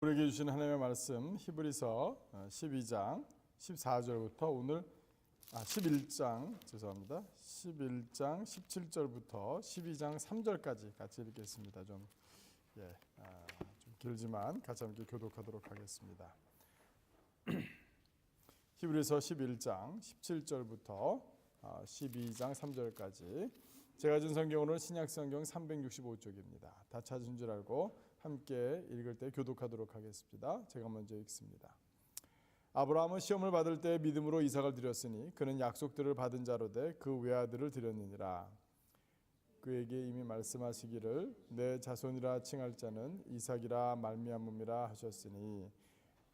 우리에게 주신 하나님의 말씀 히브리서 12장 14절부터 오늘 11장 17절부터 12장 3절까지 같이 읽겠습니다. 좀 길지만 같이 함께 교독하도록 하겠습니다. 히브리서 11장 17절부터 12장 3절까지 제가 준 성경으로는 신약성경 365쪽입니다. 다 찾은 줄 알고 함께 읽을 때 교독하도록 하겠습니다. 제가 먼저 읽습니다. 아브라함은 시험을 받을 때 믿음으로 이삭을 드렸으니 그는 약속들을 받은 자로되 그 외아들을 드렸느니라. 그에게 이미 말씀하시기를 내 자손이라 칭할 자는 이삭이라 말미암음이라 하셨으니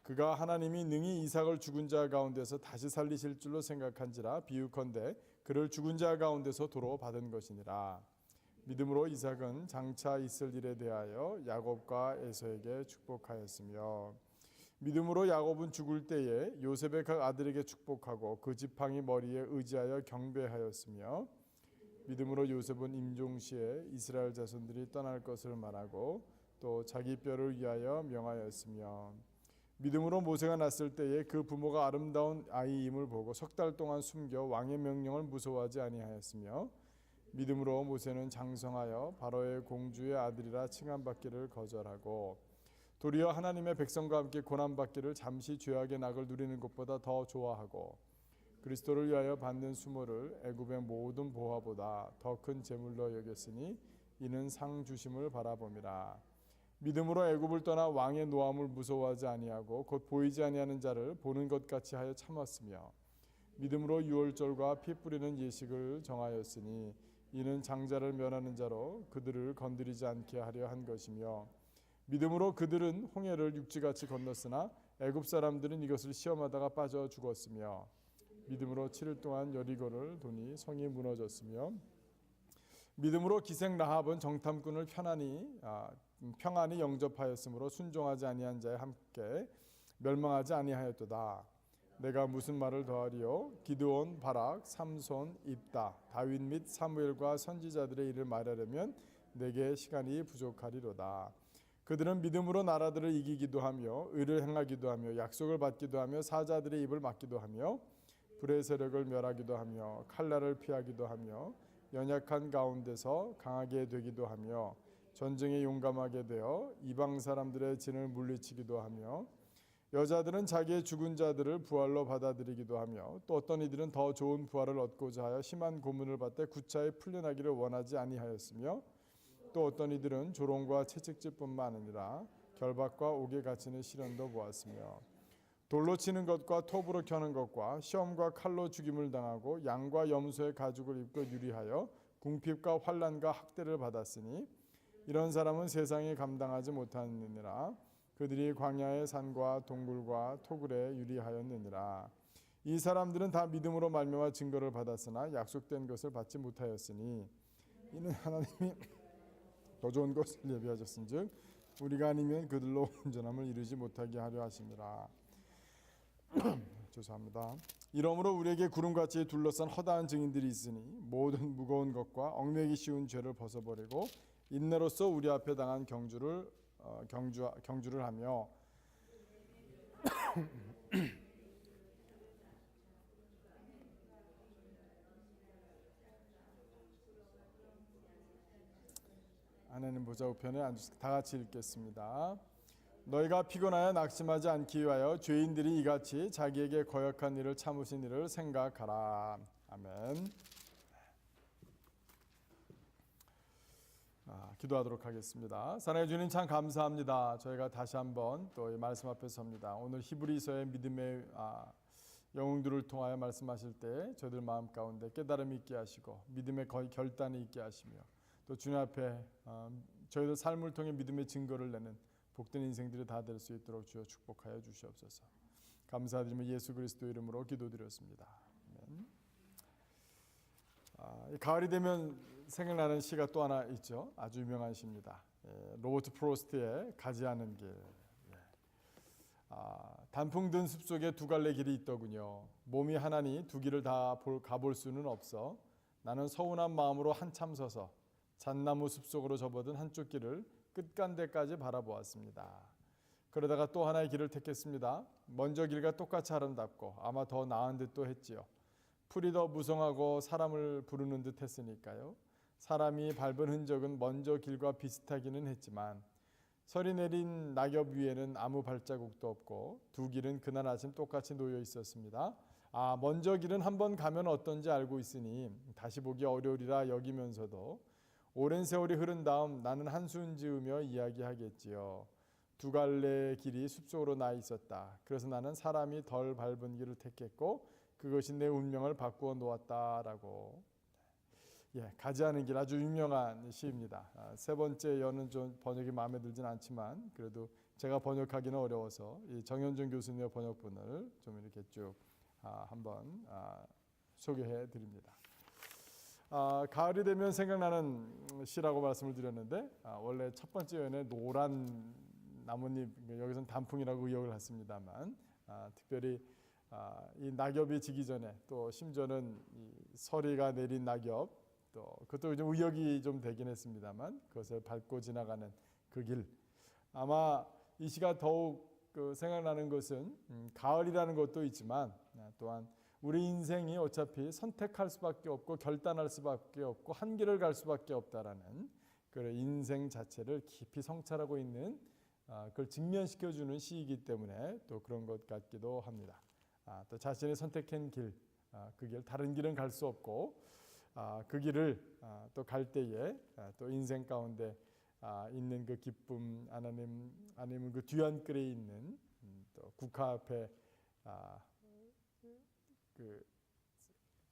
그가 하나님이 능히 이삭을 죽은 자 가운데서 다시 살리실 줄로 생각한지라 비유컨대 그를 죽은 자 가운데서 도로 받은 것이니라. 믿음으로 이삭은 장차 있을 일에 대하여 야곱과 에서에게 축복하였으며 믿음으로 야곱은 죽을 때에 요셉의 각 아들에게 축복하고 그 지팡이 머리에 의지하여 경배하였으며 믿음으로 요셉은 임종시에 이스라엘 자손들이 떠날 것을 말하고 또 자기 뼈를 위하여 명하였으며 믿음으로 모세가 났을 때에 그 부모가 아름다운 아이임을 보고 석 달 동안 숨겨 왕의 명령을 무서워하지 아니하였으며 믿음으로 모세는 장성하여 바로의 공주의 아들이라 칭함받기를 거절하고 도리어 하나님의 백성과 함께 고난받기를 잠시 죄악의 낙을 누리는 것보다 더 좋아하고 그리스도를 위하여 받는 수모를 애굽의 모든 보화보다 더 큰 재물로 여겼으니 이는 상 주심을 바라봄이라. 믿음으로 애굽을 떠나 왕의 노함을 무서워하지 아니하고 곧 보이지 아니하는 자를 보는 것 같이 하여 참았으며 믿음으로 유월절과 피 뿌리는 예식을 정하였으니 이는 장자를 면하는 자로 그들을 건드리지 않게 하려 한 것이며 믿음으로 그들은 홍해를 육지같이 건넜으나 애굽 사람들은 이것을 시험하다가 빠져 죽었으며 믿음으로 7일 동안 여리고를 도니 성이 무너졌으며 믿음으로 기생 라합은 정탐꾼을 평안히 영접하였으므로 순종하지 아니한 자에 함께 멸망하지 아니하였도다. 내가 무슨 말을 더하리요? 기드온, 바락, 삼손, 입다, 다윗 및 사무엘과 선지자들의 일을 말하려면 내게 시간이 부족하리로다. 그들은 믿음으로 나라들을 이기기도 하며 의를 행하기도 하며 약속을 받기도 하며 사자들의 입을 막기도 하며 불의 세력을 멸하기도 하며 칼날을 피하기도 하며 연약한 가운데서 강하게 되기도 하며 전쟁에 용감하게 되어 이방 사람들의 진을 물리치기도 하며 여자들은 자기의 죽은 자들을 부활로 받아들이기도 하며 또 어떤 이들은 더 좋은 부활을 얻고자 하여 심한 고문을 받되 구차히 풀려나기를 원하지 아니하였으며 또 어떤 이들은 조롱과 채찍질뿐만 아니라 결박과 옥에 갇히는 시련도 보았으며 돌로 치는 것과 톱으로 켜는 것과 시험과 칼로 죽임을 당하고 양과 염소의 가죽을 입고 유리하여 궁핍과 환난과 학대를 받았으니 이런 사람은 세상이 감당하지 못하느니라. 그들이 광야의 산과 동굴과 토굴에 유리하였느니라. 이 사람들은 다 믿음으로 말미암아 증거를 받았으나 약속된 것을 받지 못하였으니 이는 하나님이 더 좋은 것을 예비하셨은즉 우리가 아니면 그들로 온전함을 이루지 못하게 하려 하시니라. 죄송합니다. 이러므로 우리에게 구름같이 둘러싼 허다한 증인들이 있으니 모든 무거운 것과 얽매기 쉬운 죄를 벗어버리고 인내로써 우리 앞에 당한 경주를 하며 하나님 보좌 우편에 앉으시고 다 같이 읽겠습니다. 너희가 피곤하여 낙심하지 않기 위하여 죄인들이 이같이 자기에게 거역한 일을 참으신 일을 생각하라. 아멘. 기도하도록 하겠습니다. 사랑해 주님 참 감사합니다. 저희가 다시 한번 또 이 말씀 앞에 섭니다. 오늘 히브리서의 믿음의 영웅들을 통하여 말씀하실 때 저희들 마음 가운데 깨달음이 있게 하시고 믿음의 결단이 있게 하시며 또 주님 앞에 저희들 삶을 통해 믿음의 증거를 내는 복된 인생들이 다 될 수 있도록 주여 축복하여 주시옵소서. 감사드리며 예수 그리스도 이름으로 기도드렸습니다. 아멘. 가을이 되면 생각나는 시가 또 하나 있죠. 아주 유명한 시입니다. 로버트 프로스트의 가지 않은 길. 단풍 든 숲속에 두 갈래 길이 있더군요. 몸이 하나니 두 길을 다 가볼 수는 없어. 나는 서운한 마음으로 한참 서서 잣나무 숲속으로 접어든 한쪽 길을 끝간데까지 바라보았습니다. 그러다가 또 하나의 길을 택했습니다. 먼저 길과 똑같이 아름답고 아마 더 나은 듯도 했지요. 풀이 더 무성하고 사람을 부르는 듯 했으니까요. 사람이 밟은 흔적은 먼저 길과 비슷하기는 했지만 설이 내린 낙엽 위에는 아무 발자국도 없고 두 길은 그날 아침 똑같이 놓여 있었습니다. 먼저 길은 한번 가면 어떤지 알고 있으니 다시 보기 어려우리라 여기면서도 오랜 세월이 흐른 다음 나는 한숨 지으며 이야기하겠지요. 두 갈래의 길이 숲속으로 나 있었다. 그래서 나는 사람이 덜 밟은 길을 택했고 그것이 내 운명을 바꾸어 놓았다라고. 가지 않은 길, 아주 유명한 시입니다. 세 번째 여는 좀 번역이 마음에 들진 않지만 그래도 제가 번역하기는 어려워서 이 정현준 교수님의 번역본을 좀 이렇게 쭉 한번 소개해 드립니다. 가을이 되면 생각나는 시라고 말씀을 드렸는데 원래 첫 번째 여는 노란 나뭇잎, 여기서는 단풍이라고 의역을 했습니다만 특별히 이 낙엽이 지기 전에 또 심지어는 이 서리가 내린 낙엽, 또 그것도 좀 의역이 좀 되긴 했습니다만 그것을 밟고 지나가는 그 길. 아마 이 시가 더욱 생각나는 것은 가을이라는 것도 있지만 또한 우리 인생이 어차피 선택할 수밖에 없고 결단할 수밖에 없고 한 길을 갈 수밖에 없다라는 그 인생 자체를 깊이 성찰하고 있는 그걸 직면시켜주는 시이기 때문에 또 그런 것 같기도 합니다. 또 자신이 선택한 길, 그 길 다른 길은 갈 수 없고 그 길을 또 갈 때에 또 인생 가운데 있는 그 기쁨, 아니면 그 뒤안길에 있는 또 국화 앞에 그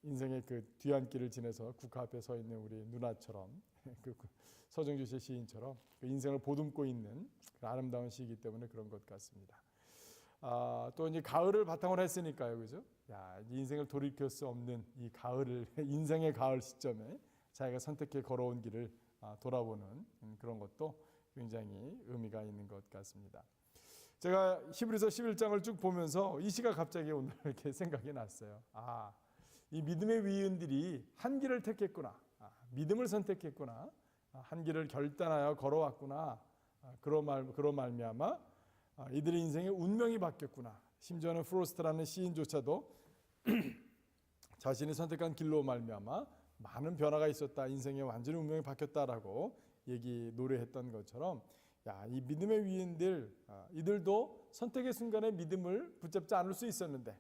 인생의 그 뒤안길을 지나서 국화 앞에 서 있는 우리 누나처럼 그 서정주 씨 시인처럼 그 인생을 보듬고 있는 그 아름다운 시이기 때문에 그런 것 같습니다. 또 이제 가을을 바탕으로 했으니까요, 그죠? 인생을 돌이킬 수 없는 이 가을을 인생의 가을 시점에 자기가 선택해 걸어온 길을 돌아보는 그런 것도 굉장히 의미가 있는 것 같습니다. 제가 히브리서 11장을 쭉 보면서 이 시가 갑자기 오늘 이렇게 생각이 났어요. 이 믿음의 위인들이 한 길을 택했구나. 믿음을 선택했구나. 한 길을 결단하여 걸어왔구나. 그런 말미암아 이들의 인생의 운명이 바뀌었구나. 심지어는 프로스트라는 시인조차도 자신이 선택한 길로 말미암아 많은 변화가 있었다. 인생의 완전히 운명이 바뀌었다라고 노래했던 것처럼 이 믿음의 위인들 이들도 선택의 순간에 믿음을 붙잡지 않을 수 있었는데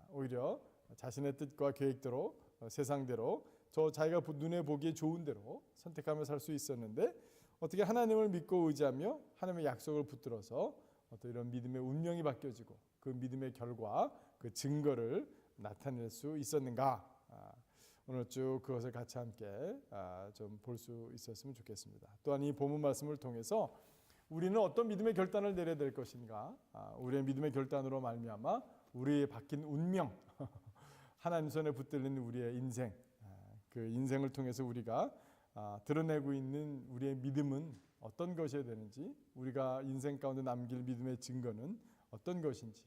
오히려 자신의 뜻과 계획대로 세상대로 자기가 눈에 보기에 좋은 대로 선택하며 살 수 있었는데 어떻게 하나님을 믿고 의지하며 하나님의 약속을 붙들어서 어떤 이런 믿음의 운명이 바뀌어지고 그 믿음의 결과 그 증거를 나타낼 수 있었는가. 오늘 쭉 그것을 같이 함께 좀 볼 수 있었으면 좋겠습니다. 또한 이 본문 말씀을 통해서 우리는 어떤 믿음의 결단을 내려야 될 것인가, 우리의 믿음의 결단으로 말미암아 우리의 바뀐 운명, 하나님 손에 붙들린 우리의 인생, 그 인생을 통해서 우리가 드러내고 있는 우리의 믿음은 어떤 것이어야 되는지, 우리가 인생 가운데 남길 믿음의 증거는 어떤 것인지,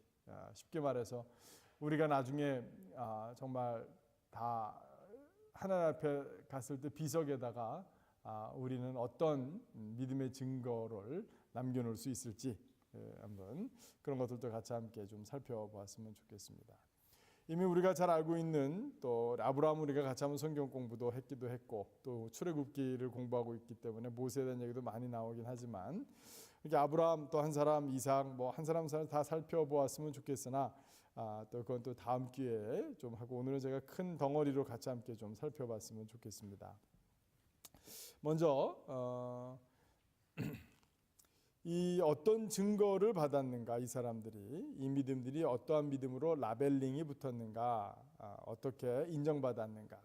쉽게 말해서 우리가 나중에 정말 다 하나님 앞에 갔을 때 비석에다가 우리는 어떤 믿음의 증거를 남겨놓을 수 있을지 한번 그런 것들도 같이 함께 좀 살펴보았으면 좋겠습니다. 이미 우리가 잘 알고 있는 또 아브라함 우리가 같이 한번 성경 공부도 했기도 했고 또 출애굽기를 공부하고 있기 때문에 모세에 대한 얘기도 많이 나오긴 하지만 이렇게 아브라함 또 한 사람 이삭 뭐 한 사람 다 살펴보았으면 좋겠으나 또 그건 또 다음 기회에 좀 하고 오늘은 제가 큰 덩어리로 같이 함께 좀 살펴봤으면 좋겠습니다. 먼저 이 어떤 증거를 받았는가, 이 사람들이 이 믿음들이 어떠한 믿음으로 라벨링이 붙었는가, 어떻게 인정받았는가.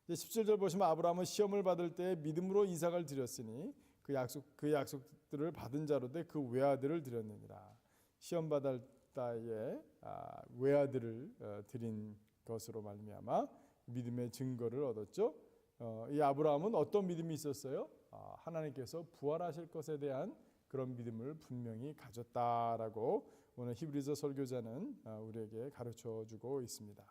17절 보시면 아브라함은 시험을 받을 때 믿음으로 이삭을 드렸으니 그 약속들을 받은 자로 돼 그 외아들을 드렸느니라. 시험 받을 때에 외아들을 드린 것으로 말미암아 믿음의 증거를 얻었죠. 이 아브라함은 어떤 믿음이 있었어요? 하나님께서 부활하실 것에 대한 그런 믿음을 분명히 가졌다라고 오늘 히브리서 설교자는 우리에게 가르쳐주고 있습니다.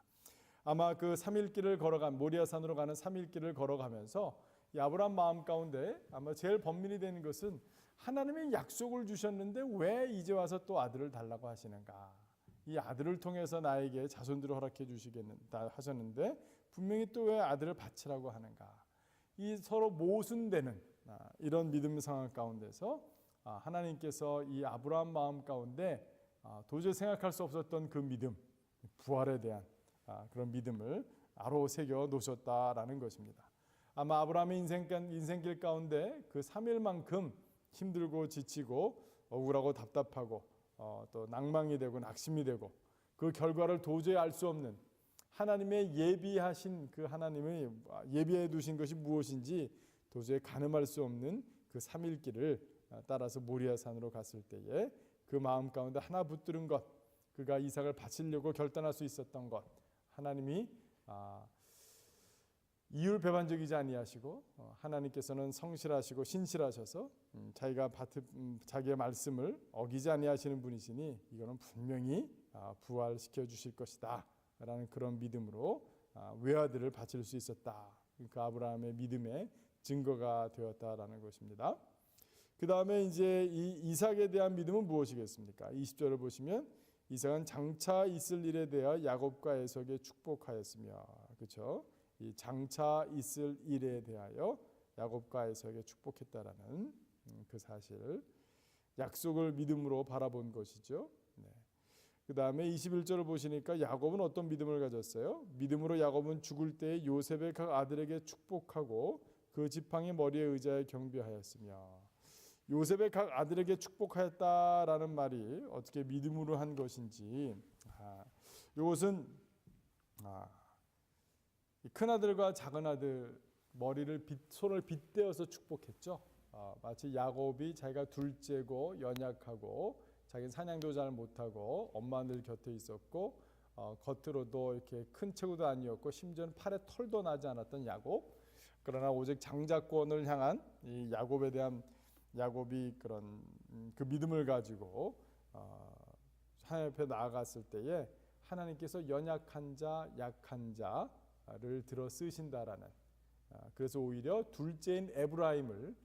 아마 그 3일길을 걸어간 모리아산으로 가는 3일길을 걸어가면서 이 아브라함 마음 가운데 아마 제일 번민이 되는 것은 하나님의 약속을 주셨는데 왜 이제 와서 또 아들을 달라고 하시는가? 이 아들을 통해서 나에게 자손들을 허락해 주시겠다 하셨는데 분명히 또 왜 아들을 바치라고 하는가? 이 서로 모순되는 이런 믿음 상황 가운데서 하나님께서 이 아브라함 마음 가운데 도저히 생각할 수 없었던 그 믿음, 부활에 대한 그런 믿음을 아로 새겨 놓으셨다라는 것입니다. 아마 아브라함의 인생길 가운데 그 3일만큼 힘들고 지치고 억울하고 답답하고 또 낭망이 되고 낙심이 되고 그 결과를 도저히 알 수 없는 하나님의 예비하신 그 하나님의 예비해 두신 것이 무엇인지 도저히 가늠할 수 없는 그 3일길을 따라서 모리아산으로 갔을 때에 그 마음 가운데 하나 붙들은 것, 그가 이삭을 바치려고 결단할 수 있었던 것, 하나님이 이율배반적이지 아니하시고 하나님께서는 성실하시고 신실하셔서 자기의 말씀을 어기지 아니하시는 분이시니 이거는 분명히 부활시켜 주실 것이다 라는 그런 믿음으로 외아들을 바칠 수 있었다. 그러니까 아브라함의 믿음의 증거가 되었다라는 것입니다. 그 다음에 이제 이 이삭에 대한 믿음은 무엇이겠습니까? 20절을 보시면 이삭은 장차 있을 일에 대하여 야곱과 에서에게 축복하였으며, 그렇죠? 이 장차 있을 일에 대하여 야곱과 에서에게 축복했다라는 그 사실, 약속을 믿음으로 바라본 것이죠. 네. 그 다음에 21절을 보시니까 야곱은 어떤 믿음을 가졌어요? 믿음으로 야곱은 죽을 때 요셉의 각 아들에게 축복하고 그 지팡이 머리에 의자에 경배하였으며, 요셉의 각 아들에게 축복하였다라는 말이 어떻게 믿음으로 한 것인지, 이것은 큰 아들과 작은 아들 손을 빗대어서 축복했죠. 마치 야곱이 자기가 둘째고 연약하고 자기는 사냥도 잘 못하고 엄마 늘 곁에 있었고 겉으로도 이렇게 큰 체구도 아니었고 심지어는 팔에 털도 나지 않았던 야곱, 그러나 오직 장자권을 향한 이 야곱에 대한 야곱이 그런 그 믿음을 가지고 하나님 앞에 나아갔을 때에 하나님께서 연약한 자, 약한 자를 들어 쓰신다라는, 그래서 오히려 둘째인 에브라임을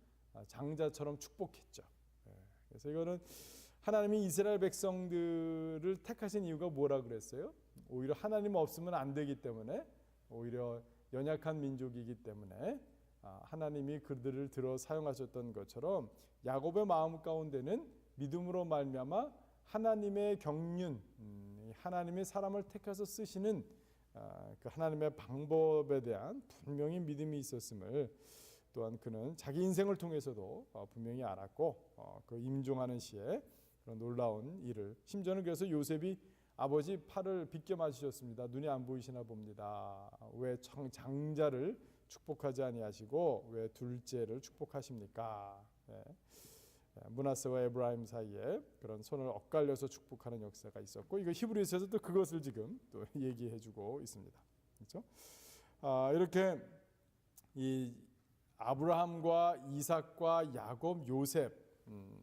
장자처럼 축복했죠. 그래서 이거는 하나님이 이스라엘 백성들을 택하신 이유가 뭐라 그랬어요? 오히려 하나님 없으면 안 되기 때문에, 오히려 연약한 민족이기 때문에 하나님이 그들을 들어 사용하셨던 것처럼 야곱의 마음 가운데는 믿음으로 말미암아 하나님의 경륜, 하나님의 사람을 택해서 쓰시는 그 하나님의 방법에 대한 분명히 믿음이 있었음을 또한 그는 자기 인생을 통해서도 분명히 알았고 그 임종하는 시에 그런 놀라운 일을, 심지어는 그래서 요셉이 아버지 팔을 빗겨 맞으셨습니다. 눈이 안 보이시나 봅니다. 왜 장자를 축복하지 아니하시고 왜 둘째를 축복하십니까? 므낫세와 에브라임 사이에 그런 손을 엇갈려서 축복하는 역사가 있었고, 이거 히브리서에서 또 그것을 지금 또 얘기해주고 있습니다. 그렇죠? 이렇게 이 아브라함과 이삭과 야곱, 요셉,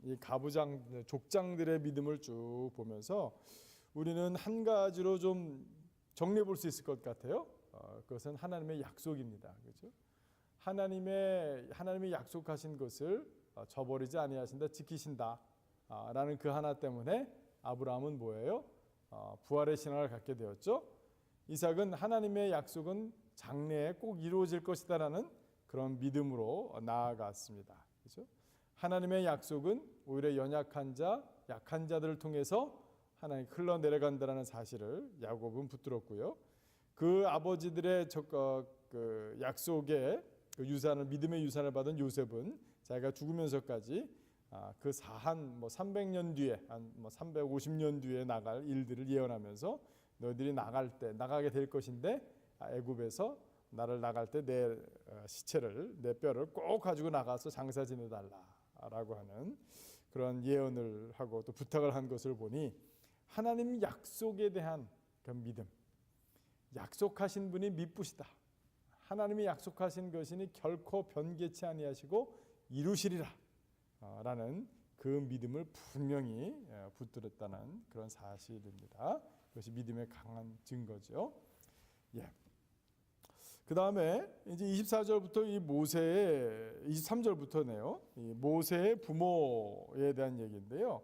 이 가부장 족장들의 믿음을 쭉 보면서 우리는 한 가지로 좀 정리해 볼 수 있을 것 같아요. 그것은 하나님의 약속입니다. 그렇죠? 하나님의 약속하신 것을 저버리지 아니하신다, 지키신다 라는 그 하나 때문에 아브라함은 뭐예요? 부활의 신앙을 갖게 되었죠. 이삭은 하나님의 약속은 장래에 꼭 이루어질 것이다 라는 그런 믿음으로 나아갔습니다. 그렇죠? 하나님의 약속은 오히려 연약한 자, 약한 자들을 통해서 하나님 흘러내려간다는 사실을 야곱은 붙들었고요. 그 아버지들의 그 약속의 그 유산을, 믿음의 유산을 받은 요셉은 자기가 죽으면서까지 그 300년 뒤에, 한 350년 뒤에 나갈 일들을 예언하면서 너희들이 나가게 될 것인데 애굽에서 나를 나갈 때 내 시체를, 내 뼈를 꼭 가지고 나가서 장사 지내달라라고 하는 그런 예언을 하고 또 부탁을 한 것을 보니 하나님 약속에 대한 그 믿음, 약속하신 분이 미쁘시다, 하나님이 약속하신 것이니 결코 변개치 아니하시고 이루시리라 라는 그 믿음을 분명히 붙들었다는 그런 사실입니다. 그것이 믿음의 강한 증거죠. 그 다음에 이제 24절부터 이 모세의 23절부터네요. 이 모세의 부모에 대한 얘기인데요.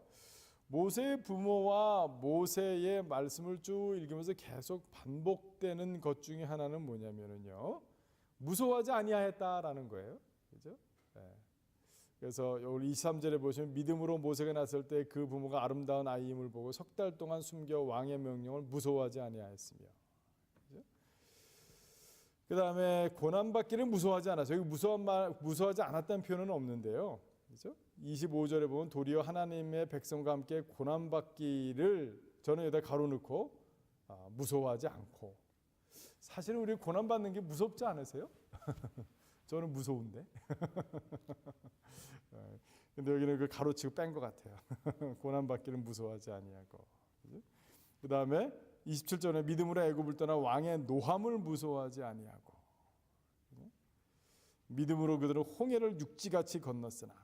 모세의 부모와 모세의 말씀을 쭉 읽으면서 계속 반복되는 것 중에 하나는 뭐냐면은요, 무서워하지 아니하였다라는 거예요. 그죠? 네. 그래서 우리 23절에 보시면 믿음으로 모세가 났을 때 그 부모가 아름다운 아이임을 보고 석 달 동안 숨겨 왕의 명령을 무서워하지 아니하였으며, 그 다음에 고난받기를 무서워하지 않았어요. 여기 무서워하지 않았다는 표현은 없는데요. 그렇죠? 25절에 보면 도리어 하나님의 백성과 함께 고난받기를 저는 여기다 가로넣고 무서워하지 않고. 사실은 우리 고난받는 게 무섭지 않으세요? 저는 무서운데. 근데 여기는 그 가로치고 뺀 것 같아요. 고난받기를 무서워하지 아니하고. 그 다음에 27절에 믿음으로 애굽을 떠나 왕의 노함을 무서워하지 아니하고. 믿음으로 그들은 홍해를 육지같이 건넜으나.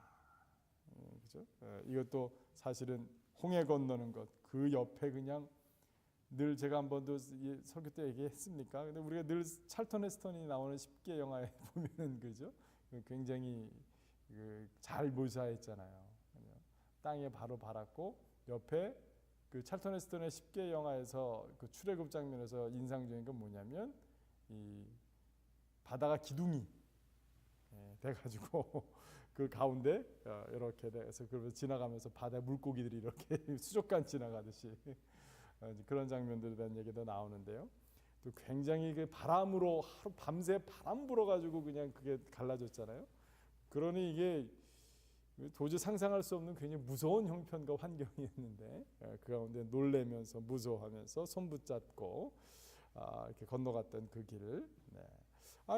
그죠? 이것도 사실은 홍해 건너는 것, 그 옆에 그냥 늘 제가 한 번도 설교 때 얘기했습니까? 근데 우리가 늘 찰턴 헤스턴이 나오는 10개 영화에 보면은 그죠? 굉장히 잘 묘사했잖아요. 땅에 바로 발았고 옆에 그 찰턴 헤스턴의 10개 영화에서 그 출애굽 장면에서 인상적인 건 뭐냐면 이 바다가 기둥이 돼가지고 그 가운데 이렇게 돼서 그러면서 지나가면서 바다 물고기들이 이렇게 수족관 지나가듯이 그런 장면들에 대한 얘기도 나오는데요. 또 굉장히 그 바람으로 하루 밤새 바람 불어가지고 그냥 그게 갈라졌잖아요. 그러니 이게 도저히 상상할 수 없는 굉장히 무서운 형편과 환경이었는데 그 가운데 놀래면서 무서워하면서 손 붙잡고 이렇게 건너갔던 그 길을.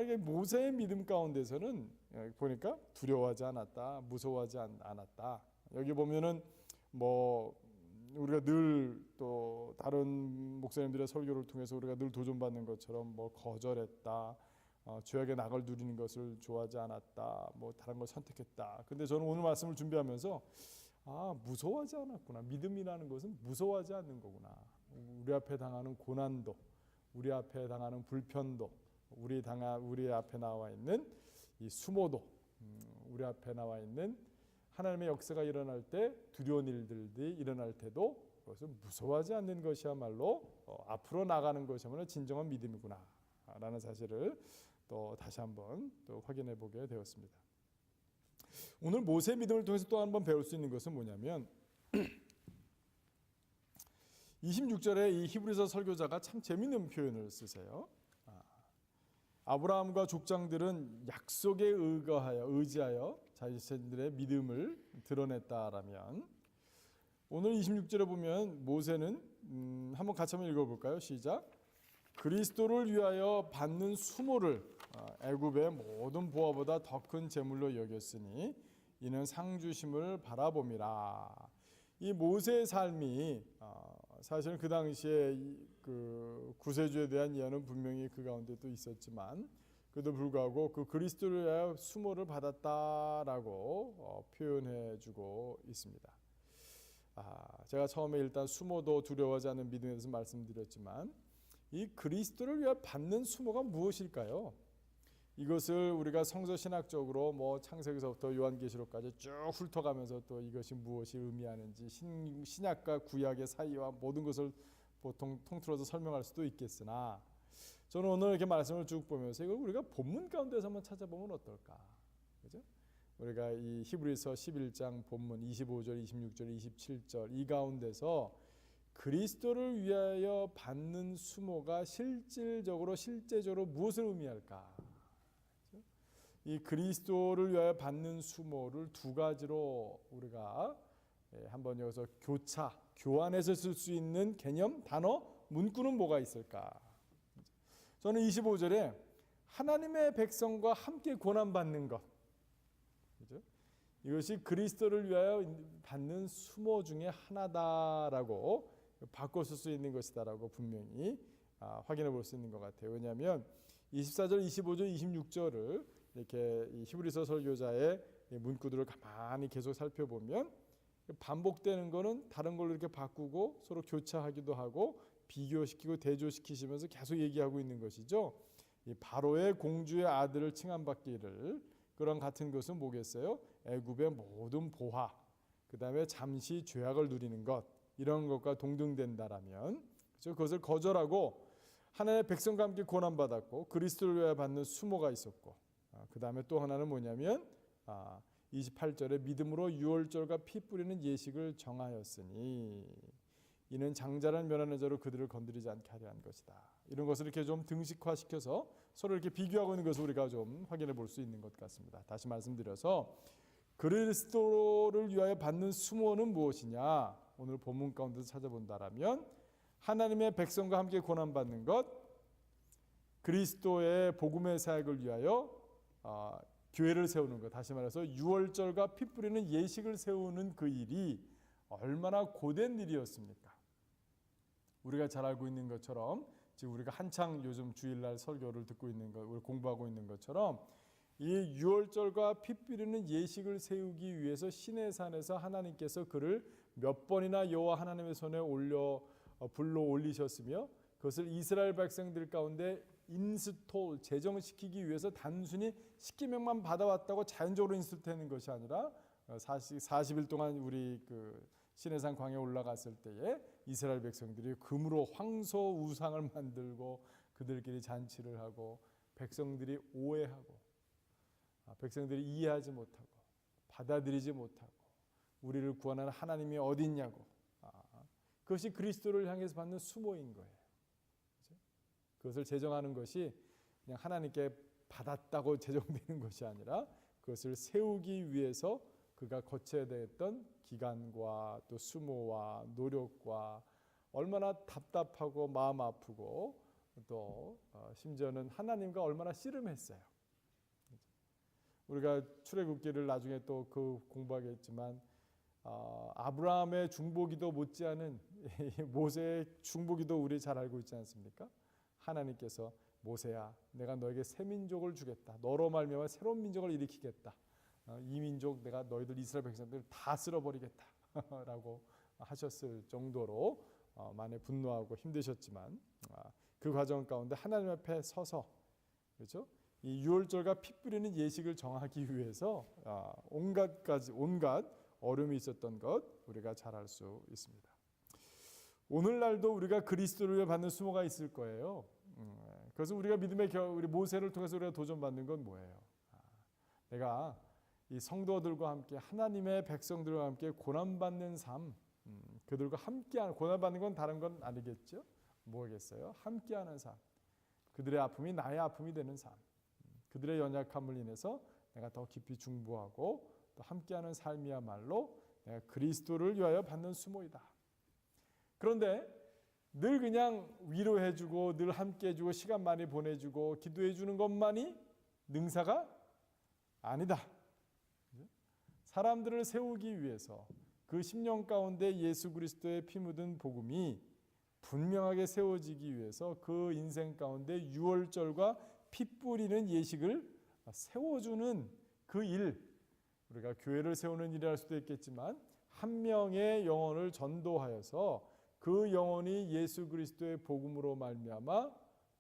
이게 모세의 믿음 가운데서는 보니까 두려워하지 않았다, 무서워하지 않았다. 여기 보면은 뭐 우리가 늘 또 다른 목사님들의 설교를 통해서 우리가 늘 도전받는 것처럼 뭐 거절했다, 죄악의 낙을 누리는 것을 좋아하지 않았다, 뭐 다른 걸 선택했다. 근데 저는 오늘 말씀을 준비하면서 무서워하지 않았구나. 믿음이라는 것은 무서워하지 않는 거구나. 우리 앞에 당하는 고난도, 우리 앞에 당하는 불편도, 우리 앞에 나와 있는 이 수모도, 우리 앞에 나와 있는 하나님의 역사가 일어날 때 두려운 일들이 일어날 때도 그것을 무서워하지 않는 것이야말로 앞으로 나가는 것이야말로 진정한 믿음이구나 라는 사실을 또 다시 한번 또 확인해 보게 되었습니다. 오늘 모세의 믿음을 통해서 또 한번 배울 수 있는 것은 뭐냐면 26절에 이 히브리서 설교자가 참 재미있는 표현을 쓰세요. 아브라함과 족장들은 약속에 의지하여 자신들의 믿음을 드러냈다라면, 오늘 26절에 보면 모세는 한번 같이 한번 읽어볼까요? 시작. 그리스도를 위하여 받는 수모를 애굽의 모든 보화보다 더 큰 재물로 여겼으니 이는 상 주심을 바라봄이라. 이 모세의 삶이 사실은 그 당시에 그 구세주에 대한 예언은 분명히 그 가운데 또 있었지만 그래도 불구하고 그 그리스도를 위하여 수모를 받았다라고 표현해주고 있습니다. 제가 처음에 일단 수모도 두려워하지 않는 믿음에 대해서 말씀드렸지만 이 그리스도를 위하여 받는 수모가 무엇일까요? 이것을 우리가 성서신학적으로 뭐 창세기서부터 요한계시록까지 쭉 훑어가면서 또 이것이 무엇이 의미하는지 신약과 구약의 사이와 모든 것을 보통 통틀어서 설명할 수도 있겠으나 저는 오늘 이렇게 말씀을 쭉 보면서 이걸 우리가 본문 가운데서 한번 찾아보면 어떨까? 그죠? 우리가 이 히브리서 11장 본문 25절, 26절, 27절 이 가운데서 그리스도를 위하여 받는 수모가 실제적으로 무엇을 의미할까? 이 그리스도를 위하여 받는 수모를 두 가지로 우리가 한번 여기서 교환해서 쓸 수 있는 개념, 단어, 문구는 뭐가 있을까? 저는 25절에 하나님의 백성과 함께 고난받는 것, 그죠? 이것이 그리스도를 위하여 받는 수모 중에 하나다라고 바꿔 쓸 수 있는 것이다라고 분명히 확인해 볼 수 있는 것 같아요. 왜냐하면 24절, 25절, 26절을 이렇게 이 히브리서 설교자의 문구들을 가만히 계속 살펴보면 반복되는 거는 다른 걸로 이렇게 바꾸고 서로 교차하기도 하고 비교시키고 대조시키시면서 계속 얘기하고 있는 것이죠. 이 바로의 공주의 아들을 칭함받기를 그런 같은 것은 뭐겠어요? 애굽의 모든 보화, 그 다음에 잠시 죄악을 누리는 것, 이런 것과 동등된다라면, 그렇죠? 그것을 거절하고 하나님의 백성과 함께 고난받았고 그리스도를 위하여 받는 수모가 있었고, 그 다음에 또 하나는 뭐냐면 28절에 믿음으로 유월절과 피 뿌리는 예식을 정하였으니 이는 장자를 면하는 자로 그들을 건드리지 않게 하려 한 것이다. 이런 것을 이렇게 좀 등식화시켜서 서로 이렇게 비교하고 있는 것을 우리가 좀 확인해 볼 수 있는 것 같습니다. 다시 말씀드려서 그리스도를 위하여 받는 수모는 무엇이냐? 오늘 본문 가운데서 찾아본다라면 하나님의 백성과 함께 고난받는 것, 그리스도의 복음의 사역을 위하여 교회를 세우는 것, 다시 말해서 유월절과 피 뿌리는 예식을 세우는 그 일이 얼마나 고된 일이었습니까? 우리가 잘 알고 있는 것처럼 지금 우리가 한창 요즘 주일날 설교를 듣고 있는 것, 우리 공부하고 있는 것처럼 이 유월절과 피 뿌리는 예식을 세우기 위해서 시내산에서 하나님께서 그를 몇 번이나 여호와 하나님의 손에 불러 올리셨으며 그것을 이스라엘 백성들 가운데 인스톨 제정시키기 위해서 단순히 십계명만 받아왔다고 자연적으로 인스톨되는 것이 아니라 40일 동안 우리 그 시내산 광야에 올라갔을 때에 이스라엘 백성들이 금으로 황소 우상을 만들고 그들끼리 잔치를 하고 백성들이 오해하고 백성들이 이해하지 못하고 받아들이지 못하고 우리를 구원하는 하나님이 어디 있냐고, 그것이 그리스도를 향해서 받는 수모인 거예요. 그것을 제정하는 것이 그냥 하나님께 받았다고 제정되는 것이 아니라 그것을 세우기 위해서 그가 거쳐야 됐던 기간과 또 수모와 노력과 얼마나 답답하고 마음 아프고 또 심지어는 하나님과 얼마나 씨름했어요. 우리가 출애굽기를 나중에 또 그 공부하겠지만 아브라함의 중보기도 못지않은 모세의 중보기도 우리 잘 알고 있지 않습니까? 하나님께서 모세야, 내가 너에게 새 민족을 주겠다. 너로 말미암아 새로운 민족을 일으키겠다. 이 민족 내가 너희들 이스라엘 백성들 다 쓸어버리겠다라고 하셨을 정도로 많이 분노하고 힘드셨지만 그 과정 가운데 하나님 앞에 서서, 그렇죠? 이 유월절과 피 뿌리는 예식을 정하기 위해서 온갖 어려움이 있었던 것 우리가 잘 알 수 있습니다. 오늘날도 우리가 그리스도를 위해 받는 수모가 있을 거예요. 그래서 우리가 믿음의 우리 모세를 통해서 우리가 도전받는 건 뭐예요? 내가 이 성도들과 함께 하나님의 백성들과 함께 고난받는 삶, 그들과 함께하는, 고난받는 건 다른 건 아니겠죠? 뭐겠어요? 함께하는 삶, 그들의 아픔이 나의 아픔이 되는 삶, 그들의 연약함을 인해서 내가 더 깊이 중보하고 또 함께하는 삶이야말로 내가 그리스도를 위하여 받는 수모이다. 그런데 늘 그냥 위로해주고 늘 함께해주고 시간 많이 보내주고 기도해주는 것만이 능사가 아니다. 사람들을 세우기 위해서 그 10년 가운데 예수 그리스도의 피 묻은 복음이 분명하게 세워지기 위해서 그 인생 가운데 유월절과 피 뿌리는 예식을 세워주는 그 일, 우리가 교회를 세우는 일이랄 수도 있겠지만 한 명의 영혼을 전도하여서 그 영혼이 예수 그리스도의 복음으로 말미암아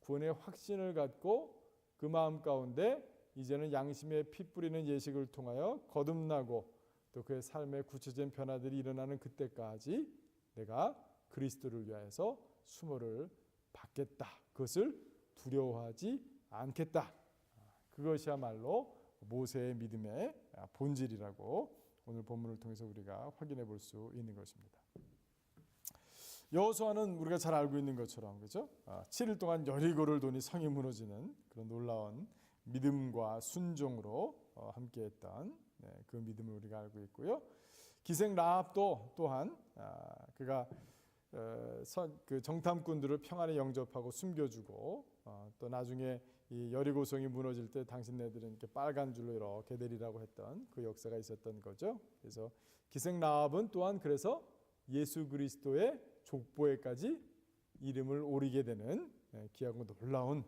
구원의 확신을 갖고 그 마음 가운데 이제는 양심의 피 뿌리는 예식을 통하여 거듭나고 또 그의 삶의 구체적인 변화들이 일어나는 그때까지 내가 그리스도를 위하여서 수모를 받겠다. 그것을 두려워하지 않겠다. 그것이야말로 모세의 믿음의 본질이라고 오늘 본문을 통해서 우리가 확인해 볼 수 있는 것입니다. 여호수아는 우리가 잘 알고 있는 것처럼, 그렇죠? 7일 동안 여리고를 도니 성이 무너지는 그런 놀라운 믿음과 순종으로 함께했던 그 믿음을 우리가 알고 있고요. 기생 라합도 또한 그가 그 정탐꾼들을 평안히 영접하고 숨겨주고 또 나중에 이 여리고성이 무너질 때 당신네들은 이렇게 빨간 줄로 이렇게 내리라고 했던 그 역사가 있었던 거죠. 그래서 기생 라합은 또한 그래서 예수 그리스도의 족보에까지 이름을 오리게 되는 귀하고 놀라운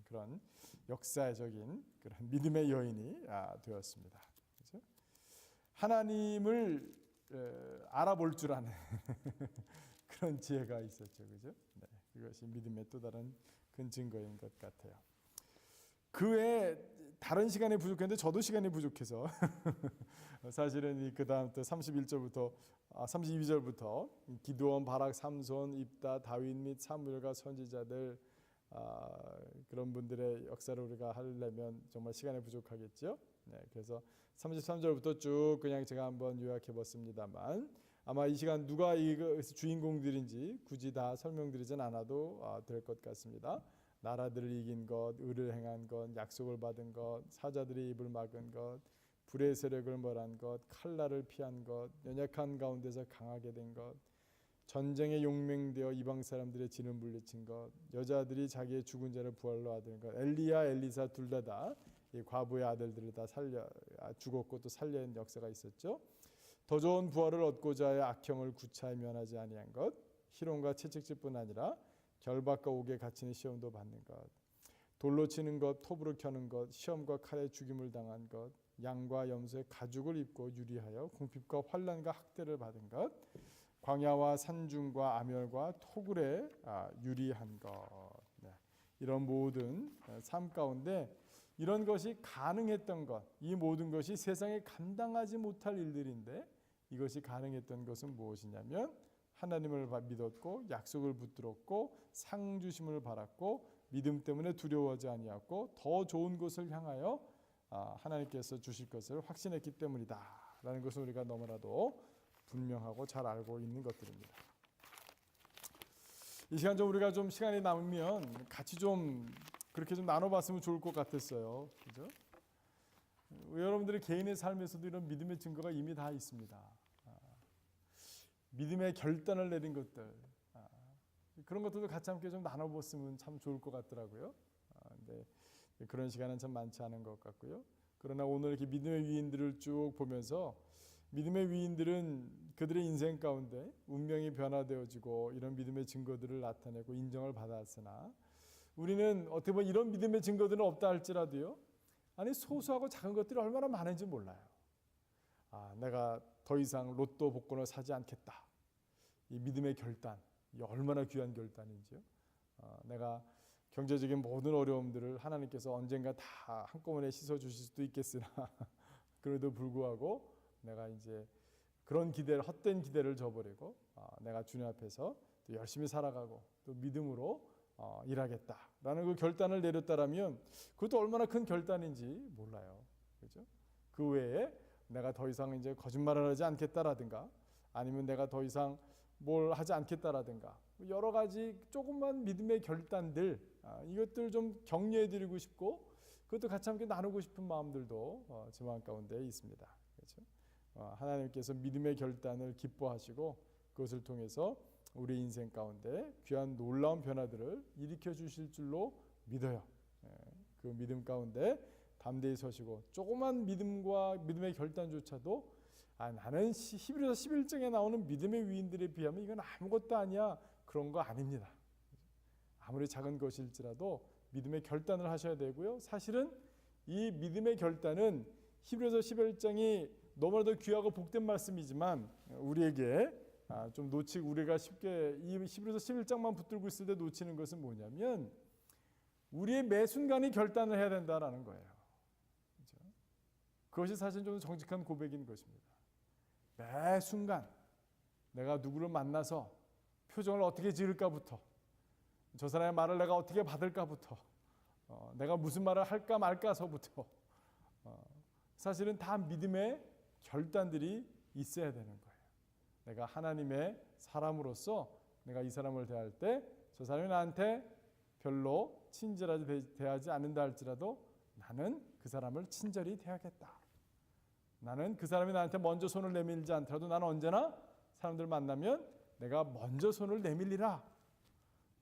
그런 역사적인 그런 믿음의 여인이 되었습니다. 그렇죠? 하나님을 알아볼 줄 아는 그런 지혜가 있었죠, 그죠? 네, 이것이 믿음의 또 다른 큰 증거인 것 같아요. 그 외에 다른 시간이 부족했는데 저도 시간이 부족해서 사실은 그 다음 또 32절부터 기드온, 바락, 삼손, 입다, 다윗 및 사무엘과 선지자들 그런 분들의 역사를 우리가 하려면 정말 시간이 부족하겠죠. 네, 그래서 33절부터 쭉 그냥 제가 한번 요약해봤습니다만 아마 이 시간 누가 이 주인공들인지 굳이 다 설명드리진 않아도 될 것 같습니다. 나라들을 이긴 것, 의를 행한 것, 약속을 받은 것, 사자들의 입을 막은 것, 불의 세력을 멸한 것, 칼날을 피한 것, 연약한 가운데서 강하게 된 것, 전쟁에 용맹되어 이방 사람들의 진을 물리친 것, 여자들이 자기의 죽은 자를 부활로 얻은 것, 엘리야, 엘리사 둘 다 이 과부의 아들들을 다 죽었고 또 살려낸 역사가 있었죠. 더 좋은 부활을 얻고자 하여 악형을 구차히 면하지 아니한 것, 희롱과 채찍질뿐 아니라 결박과 옥에 갇히는 시험도 받는 것, 돌로 치는 것, 톱으로 켜는 것, 시험과 칼에 죽임을 당한 것, 양과 염소의 가죽을 입고 유리하여 궁핍과 환난과 학대를 받은 것, 광야와 산중과 암열과 토굴에 유리한 것. 네. 이런 모든 삶 가운데 이런 것이 가능했던 것, 이 모든 것이 세상에 감당하지 못할 일들인데 이것이 가능했던 것은 무엇이냐면 하나님을 믿었고 약속을 붙들었고 상 주심을 받았고 믿음 때문에 두려워하지 아니하고 더 좋은 곳을 향하여 하나님께서 주실 것을 확신했기 때문이다라는 것을 우리가 너무나도 분명하고 잘 알고 있는 것들입니다. 이 시간 좀 우리가 좀 시간이 남으면 같이 좀 그렇게 좀 나눠봤으면 좋을 것 같았어요. 그죠? 여러분들의 개인의 삶에서도 이런 믿음의 증거가 이미 다 있습니다. 믿음의 결단을 내린 것들, 그런 것들도 같이 함께 좀 나눠봤으면 참 좋을 것 같더라고요. 근데 그런 시간은 참 많지 않은 것 같고요. 그러나 오늘 이렇게 믿음의 위인들을 쭉 보면서 믿음의 위인들은 그들의 인생 가운데 운명이 변화되어지고 이런 믿음의 증거들을 나타내고 인정을 받았으나 우리는 어떻게 보면 이런 믿음의 증거들은 없다 할지라도요. 아니 소소하고 작은 것들이 얼마나 많은지 몰라요. 내가 더 이상 로또 복권을 사지 않겠다. 이 믿음의 결단, 이 얼마나 귀한 결단인지요. 내가 경제적인 모든 어려움들을 하나님께서 언젠가 다 한꺼번에 씻어 주실 수도 있겠으나 그래도 불구하고 내가 이제 그런 기대를 헛된 기대를 저버리고 내가 주님 앞에서 또 열심히 살아가고 또 믿음으로 일하겠다라는 그 결단을 내렸다라면 그것도 얼마나 큰 결단인지 몰라요. 그렇죠? 그 외에 내가 더 이상 이제 거짓말을 하지 않겠다라든가 아니면 내가 더 이상 뭘 하지 않겠다라든가 여러 가지 조금만 믿음의 결단들 이것들 좀 격려해드리고 싶고 그것도 같이 함께 나누고 싶은 마음들도 제 마음 가운데 있습니다. 그렇죠? 하나님께서 믿음의 결단을 기뻐하시고 그것을 통해서 우리 인생 가운데 귀한 놀라운 변화들을 일으켜 주실 줄로 믿어요. 그 믿음 가운데 담대히 서시고 조그만 믿음과 믿음의 결단조차도 나는 히브리서 11장에 나오는 믿음의 위인들에 비하면 이건 아무것도 아니야. 그런 거 아닙니다. 아무리 작은 것일지라도 믿음의 결단을 하셔야 되고요. 사실은 이 믿음의 결단은 히브리서 11장이 너무나도 귀하고 복된 말씀이지만 우리에게 좀 놓치고 우리가 쉽게 이 히브리서 11장만 붙들고 있을 때 놓치는 것은 뭐냐면 우리의 매 순간이 결단을 해야 된다라는 거예요. 그렇죠? 그것이 사실 좀 정직한 고백인 것입니다. 매 순간 내가 누구를 만나서 표정을 어떻게 지을까부터 저 사람의 말을 내가 어떻게 받을까부터 내가 무슨 말을 할까 말까서부터 사실은 다 믿음의 결단들이 있어야 되는 거예요. 내가 하나님의 사람으로서 내가 이 사람을 대할 때 저 사람이 나한테 별로 친절하게 대하지 않는다 할지라도 나는 그 사람을 친절히 대하겠다. 나는 그 사람이 나한테 먼저 손을 내밀지 않더라도 나는 언제나 사람들 만나면 내가 먼저 손을 내밀리라.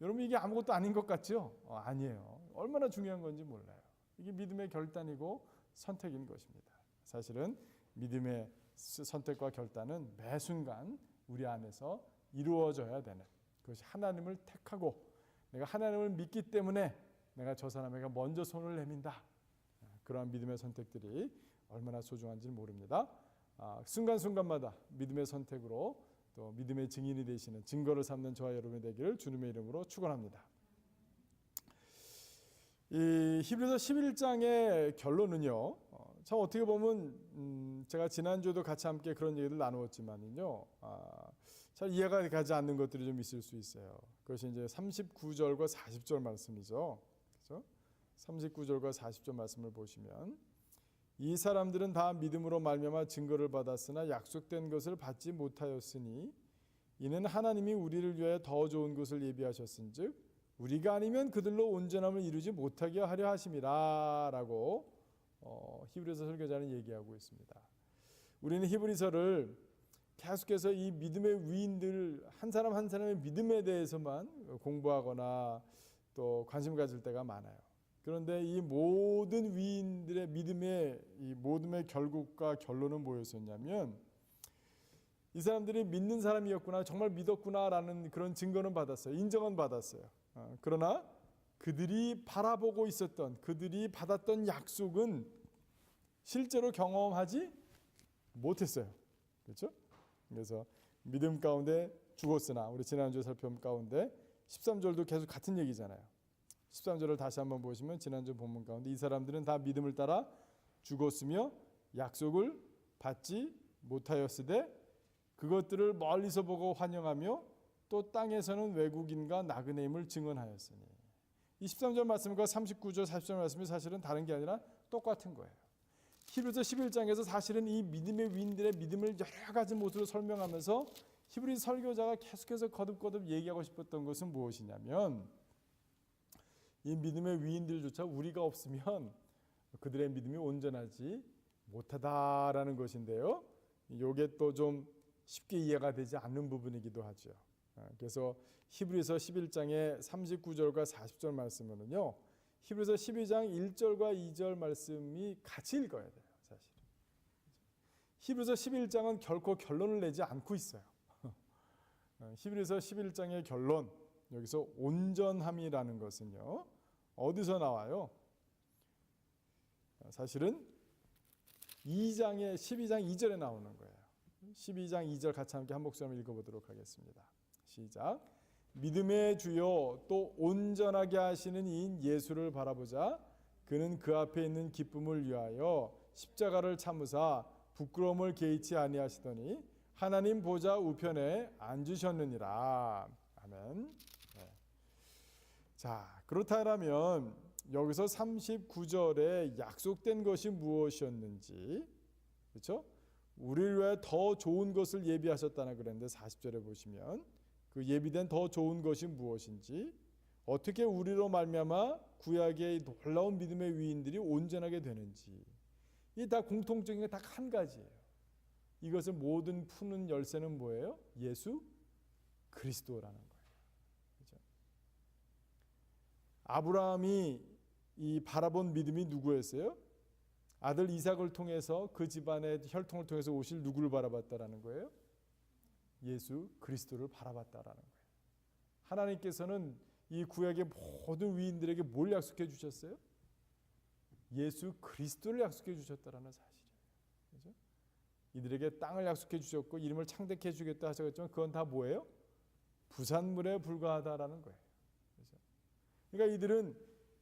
여러분 이게 아무것도 아닌 것 같죠? 아니에요. 얼마나 중요한 건지 몰라요. 이게 믿음의 결단이고 선택인 것입니다. 사실은 믿음의 선택과 결단은 매 순간 우리 안에서 이루어져야 되는 그것이 하나님을 택하고 내가 하나님을 믿기 때문에 내가 저 사람에게 먼저 손을 내민다. 그러한 믿음의 선택들이 얼마나 소중한지는 모릅니다. 순간순간마다 믿음의 선택으로 또 믿음의 증인이 되시는 증거를 삼는 저와 여러분이 되기를 주님의 이름으로 축원합니다. 이 히브리서 11장의 결론은요. 참 어떻게 보면 제가 지난주에도 같이 함께 그런 얘기를 나누었지만요. 잘 이해가 가지 않는 것들이 좀 있을 수 있어요. 그것이 이제 39절과 40절 말씀이죠. 그렇죠? 39절과 40절 말씀을 보시면 이 사람들은 다 믿음으로 말미암아 증거를 받았으나 약속된 것을 받지 못하였으니 이는 하나님이 우리를 위하여 더 좋은 것을 예비하셨은즉 우리가 아니면 그들로 온전함을 이루지 못하게 하려 하심이라라고 히브리서 설교자는 얘기하고 있습니다. 우리는 히브리서를 계속해서 이 믿음의 위인들 한 사람 한 사람의 믿음에 대해서만 공부하거나 또 관심 가질 때가 많아요. 그런데 이 모든 위인들의 믿음의 이 모둠의 결국과 결론은 뭐였었냐면 이 사람들이 믿는 사람이었구나, 정말 믿었구나라는 그런 증거는 받았어요. 인정은 받았어요. 그러나 그들이 바라보고 있었던, 그들이 받았던 약속은 실제로 경험하지 못했어요. 그렇죠? 그래서 믿음 가운데 죽었으나, 우리 지난주에 살펴본 가운데 13절도 계속 같은 얘기잖아요. 13절을 다시 한번 보시면 지난주 본문 가운데 이 사람들은 다 믿음을 따라 죽었으며 약속을 받지 못하였으되 그것들을 멀리서 보고 환영하며 또 땅에서는 외국인과 나그네임을 증언하였으니. 이 13절 말씀과 39절 40절 말씀이 사실은 다른 게 아니라 똑같은 거예요. 히브리서 11장에서 사실은 이 믿음의 위인들의 믿음을 여러 가지 모습으로 설명하면서 히브리 설교자가 계속해서 거듭거듭 얘기하고 싶었던 것은 무엇이냐면 이 믿음의 위인들조차 우리가 없으면 그들의 믿음이 온전하지 못하다라는 것인데요. 이게 또 좀 쉽게 이해가 되지 않는 부분이기도 하죠. 그래서 히브리서 11장의 39절과 40절 말씀은요. 히브리서 12장 1절과 2절 말씀이 같이 읽어야 돼요. 사실. 히브리서 11장은 결코 결론을 내지 않고 있어요. 히브리서 11장의 결론, 여기서 온전함이라는 것은요. 어디서 나와요? 사실은 12장 2절에 나오는 거예요. 12장 2절 같이 함께 한 목소리 한번 읽어보도록 하겠습니다. 시작. 믿음의 주요 또 온전하게 하시는 이인 예수를 바라보자. 그는 그 앞에 있는 기쁨을 위하여 십자가를 참으사 부끄러움을 개의치 아니하시더니 하나님 보좌 우편에 앉으셨느니라. 아멘. 네. 자, 그렇다면 여기서 39절에 약속된 것이 무엇이었는지, 그렇죠? 우리를 위해 더 좋은 것을 예비하셨다나 그랬는데 40절에 보시면 그 예비된 더 좋은 것이 무엇인지, 어떻게 우리로 말미암아 구약의 놀라운 믿음의 위인들이 온전하게 되는지, 이 다 공통적인 게 딱 한 가지예요. 이것을 모든 푸는 열쇠는 뭐예요? 예수 그리스도라는 거예요. 그렇죠? 아브라함이 이 바라본 믿음이 누구였어요? 아들 이삭을 통해서 그 집안의 혈통을 통해서 오실 누구를 바라봤다라는 거예요? 예수 그리스도를 바라봤다라는 거예요. 하나님께서는 이 구약의 모든 위인들에게 뭘 약속해 주셨어요? 예수 그리스도를 약속해 주셨다라는 사실이에요. 그렇죠? 이들에게 땅을 약속해 주셨고 이름을 창대케 해주겠다 하셨지만 그건 다 뭐예요? 부산물에 불과하다라는 거예요. 그렇죠? 그러니까 이들은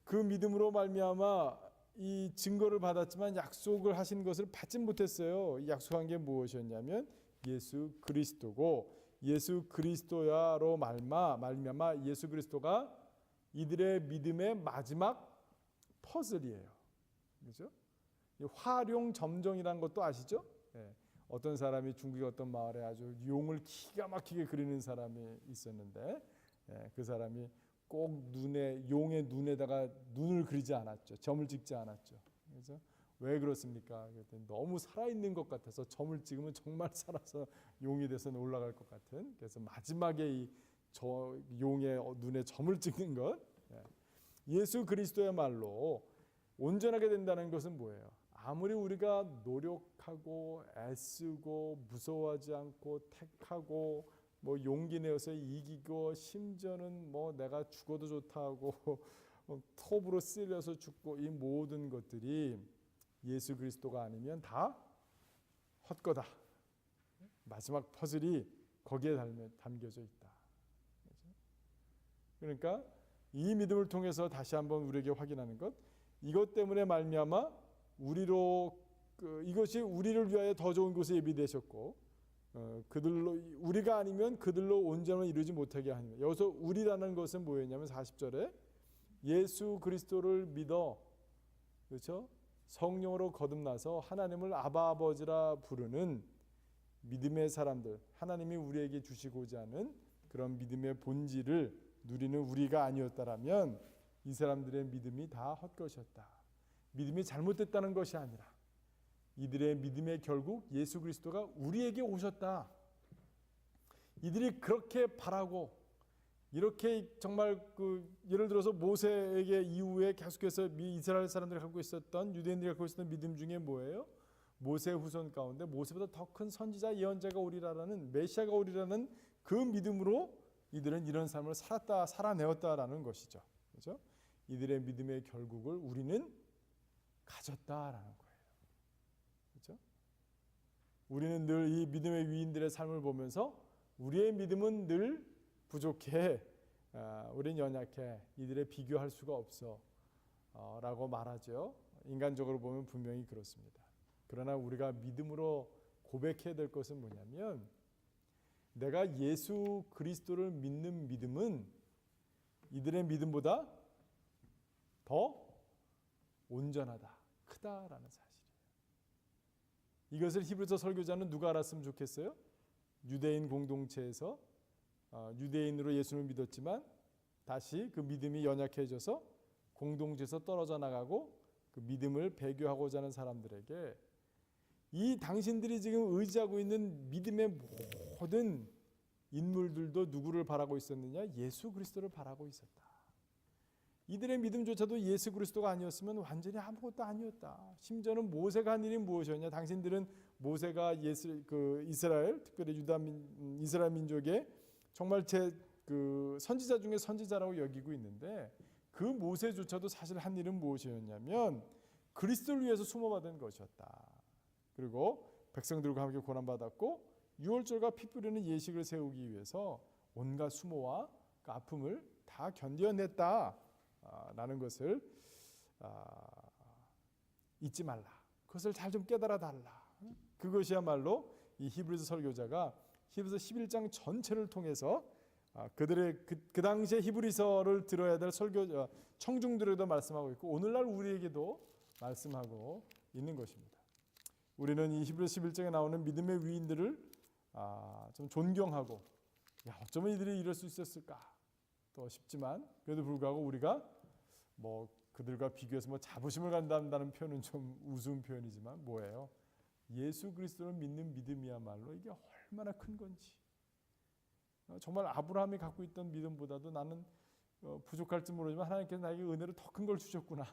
그 믿음으로 말미암아 이 증거를 받았지만 약속을 하신 것을 받지 못했어요. 약속한 게 무엇이었냐면 예수 그리스도고, 예수 그리스도야로 말미암아 예수 그리스도가 이들의 믿음의 마지막 퍼즐이에요. 그렇죠? 화룡점정이라는 것도 아시죠? 네. 어떤 사람이 중국의 어떤 마을에 아주 용을 기가 막히게 그리는 사람이 있었는데, 네. 그 사람이 꼭 용의 눈에다가 눈을 그리지 않았죠. 점을 찍지 않았죠. 그래서 왜 그렇습니까? 그랬더니 너무 살아있는 것 같아서 점을 찍으면 정말 살아서 용이 돼서 올라갈 것 같은. 그래서 마지막에 저 용의 눈에 점을 찍는 것. 예수 그리스도야말로 온전하게 된다는 것은 뭐예요? 아무리 우리가 노력하고 애쓰고 무서워하지 않고 택하고 뭐 용기 내어서 이기고 심지어는 뭐 내가 죽어도 좋다 하고 톱으로 쓸려서 죽고, 이 모든 것들이 예수 그리스도가 아니면 다 헛거다. 마지막 퍼즐이 거기에 담겨져 있다. 그러니까 이 믿음을 통해서 다시 한번 우리에게 확인하는 것, 이것 때문에 말미암아 이것이 우리를 위하여 더 좋은 곳에 예비되셨고 그들로 우리가 아니면 그들로 온전을 이루지 못하게 하는, 여기서 우리라는 것은 뭐였냐면 40절에 예수 그리스도를 믿어, 그렇죠? 성령으로 거듭나서 하나님을 아바 아버지라 부르는 믿음의 사람들, 하나님이 우리에게 주시고자 하는 그런 믿음의 본질을 누리는 우리가 아니었다라면 이 사람들의 믿음이 다 헛것이었다. 믿음이 잘못됐다는 것이 아니라 이들의 믿음의 결국 예수 그리스도가 우리에게 오셨다. 이들이 그렇게 바라고 이렇게 정말 예를 들어서 모세에게 이후에 계속해서 이스라엘 사람들이 갖고 있었던, 유대인들이 갖고 있었던 믿음 중에 뭐예요? 모세 후손 가운데 모세보다 더 큰 선지자 예언자가 오리라라는, 메시아가 오리라는 그 믿음으로 이들은 이런 삶을 살아내었다라는 것이죠. 그렇죠? 이들의 믿음의 결국을 우리는 가졌다라는 거예요. 그렇죠? 우리는 늘 이 믿음의 위인들의 삶을 보면서 우리의 믿음은 늘 부족해, 우린 연약해, 이들에 비교할 수가 없어 라고 말하죠. 인간적으로 보면 분명히 그렇습니다. 그러나 우리가 믿음으로 고백해야 될 것은 뭐냐면, 내가 예수 그리스도를 믿는 믿음은 이들의 믿음보다 더 온전하다, 크다라는 사실이에요. 이것을 히브리서 설교자는 누가 알았으면 좋겠어요? 유대인 공동체에서 유대인으로 예수를 믿었지만 다시 그 믿음이 연약해져서 공동체에서 떨어져 나가고 그 믿음을 배교하고자 하는 사람들에게, 이 당신들이 지금 의지하고 있는 믿음의 모든 인물들도 누구를 바라고 있었느냐? 예수 그리스도를 바라고 있었다. 이들의 믿음조차도 예수 그리스도가 아니었으면 완전히 아무것도 아니었다. 심지어는 모세가 한 일이 무엇이었냐? 당신들은 모세가 이스라엘, 특별히 이스라엘 민족의 정말 선지자 중에 선지자라고 여기고 있는데, 그 모세조차도 사실 한 일은 무엇이었냐면 그리스도를 위해서 수모받은 것이었다. 그리고 백성들과 함께 고난받았고 유월절과 피 뿌리는 예식을 세우기 위해서 온갖 수모와 그 아픔을 다 견뎌냈다라는 것을 잊지 말라. 그것을 잘 좀 깨달아 달라. 그것이야말로 이 히브리서 설교자가 히브리서 11장 전체를 통해서 그들의 그 당시에 히브리서를 들어야 될 청중들에도 말씀하고 있고 오늘날 우리에게도 말씀하고 있는 것입니다. 우리는 이 히브리서 11장에 나오는 믿음의 위인들을 좀 존경하고, 어쩌면 이들이 이럴 수 있었을까 또 싶지만, 그래도 불구하고 우리가 그들과 비교해서 자부심을 갖는다는 표현은 좀 우스운 표현이지만 뭐예요? 예수 그리스도를 믿는 믿음이야말로 이게 얼마나 큰 건지, 정말 아브라함이 갖고 있던 믿음보다도 나는 부족할지 모르지만 하나님께서 나에게 은혜로 더 큰 걸 주셨구나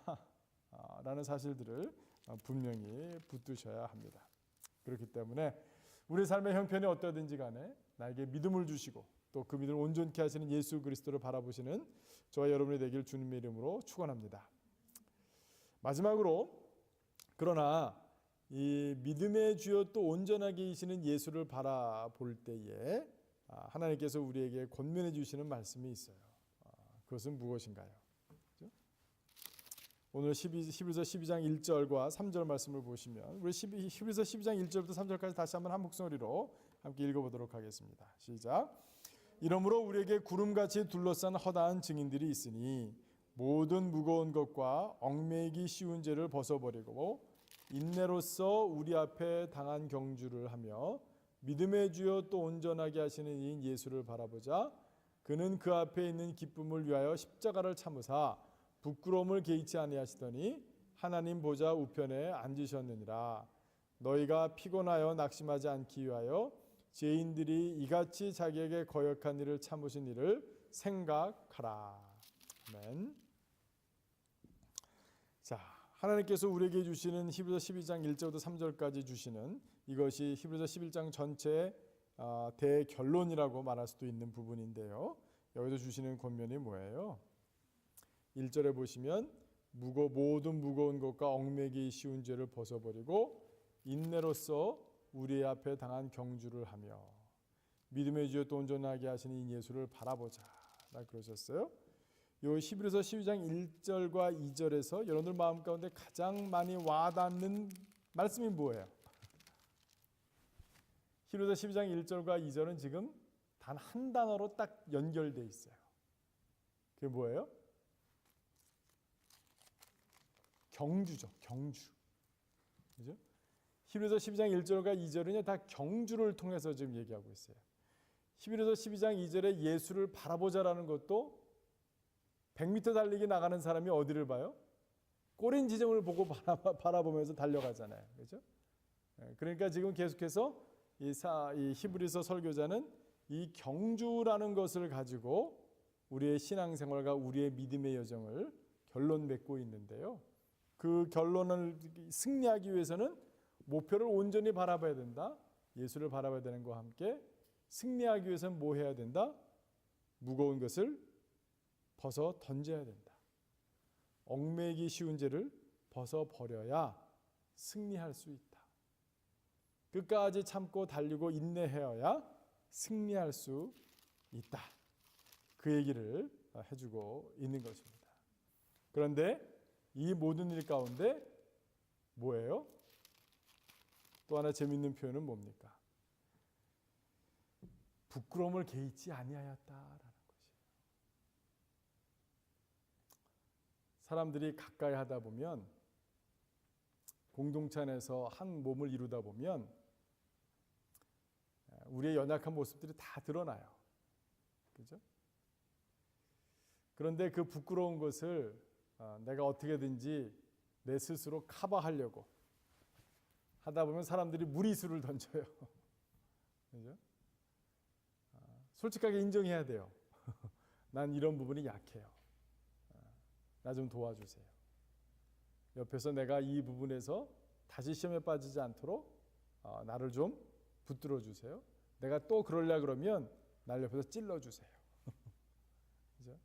라는 사실들을 분명히 붙드셔야 합니다. 그렇기 때문에 우리 삶의 형편이 어떠든지 간에 나에게 믿음을 주시고 또 그 믿음을 온전케 하시는 예수 그리스도를 바라보시는 저와 여러분이 되길 주님의 이름으로 축원합니다. 마지막으로, 그러나 이 믿음의 주여 또 온전하게 이시는 예수를 바라볼 때에 하나님께서 우리에게 권면해 주시는 말씀이 있어요. 그것은 무엇인가요? 오늘 히브리서 12장 1절과 3절 말씀을 보시면 우리 히브리서 12장 1절부터 3절까지 다시 한번 한 목소리로 함께 읽어보도록 하겠습니다. 시작. 이러므로 우리에게 구름같이 둘러싼 허다한 증인들이 있으니 모든 무거운 것과 얽매이기 쉬운 죄를 벗어버리고 인내로써 우리 앞에 당한 경주를 하며 믿음의 주여 또 온전하게 하시는 이인 예수를 바라보자. 그는 그 앞에 있는 기쁨을 위하여 십자가를 참으사 부끄러움을 개의치 아니하시더니 하나님 보좌 우편에 앉으셨느니라. 너희가 피곤하여 낙심하지 않기 위하여 죄인들이 이같이 자기에게 거역한 일을 참으신 일을 생각하라. 아멘. 자, 하나님께서 우리에게 주시는 히브리서 12장 1절부터 3절까지 주시는 이것이 히브리서 11장 전체의 대결론이라고 말할 수도 있는 부분인데요. 여기서 주시는 권면이 뭐예요? 1절에 보시면 모든 무거운 것과 얽매기 쉬운 죄를 벗어버리고 인내로써 우리 앞에 당한 경주를 하며 믿음의 주여 또 온전하게 하시는 이 예수를 바라보자. 그러셨어요. 요 히브리서 12장 1절과 2절에서 여러분들 마음 가운데 가장 많이 와닿는 말씀이 뭐예요? 히브리서 12장 1절과 2절은 지금 단 한 단어로 딱 연결되어 있어요. 그게 뭐예요? 경주죠. 경주. 그죠? 히브리서 12장 1절과 2절은요, 다 경주를 통해서 지금 얘기하고 있어요. 히브리서 12장 2절에 예수를 바라보자라는 것도 100m 달리기 나가는 사람이 어디를 봐요? 꼬린 지점을 보고 바라보면서 달려가잖아요. 그렇죠? 그러니까 지금 계속해서 이 히브리서 설교자는 이 경주라는 것을 가지고 우리의 신앙생활과 우리의 믿음의 여정을 결론 맺고 있는데요. 그 결론을 승리하기 위해서는 목표를 온전히 바라봐야 된다. 예수를 바라봐야 되는 것과 함께 승리하기 위해서는 뭐 해야 된다? 무거운 것을 벗어 던져야 된다. 얽매이기 쉬운 죄를 벗어 버려야 승리할 수 있다. 끝까지 참고 달리고 인내하여야 승리할 수 있다. 그 얘기를 해주고 있는 것입니다. 그런데 이 모든 일 가운데 뭐예요? 또 하나 재미있는 표현은 뭡니까? 부끄러움을 개의치 아니하였다라는 것이에요. 사람들이 가까이 하다 보면, 공동체 안에서 한 몸을 이루다 보면 우리의 연약한 모습들이 다 드러나요. 그죠? 그런데 그 부끄러운 것을 내가 어떻게든지 내 스스로 커버하려고 하다 보면 사람들이 무리수를 던져요. 그죠? 솔직하게 인정해야 돼요. 난 이런 부분이 약해요. 나 좀 도와주세요. 옆에서 내가 이 부분에서 다시 시험에 빠지지 않도록 나를 좀 붙들어 주세요. 내가 또 그러려 그러면 날 옆에서 찔러 주세요. 그죠?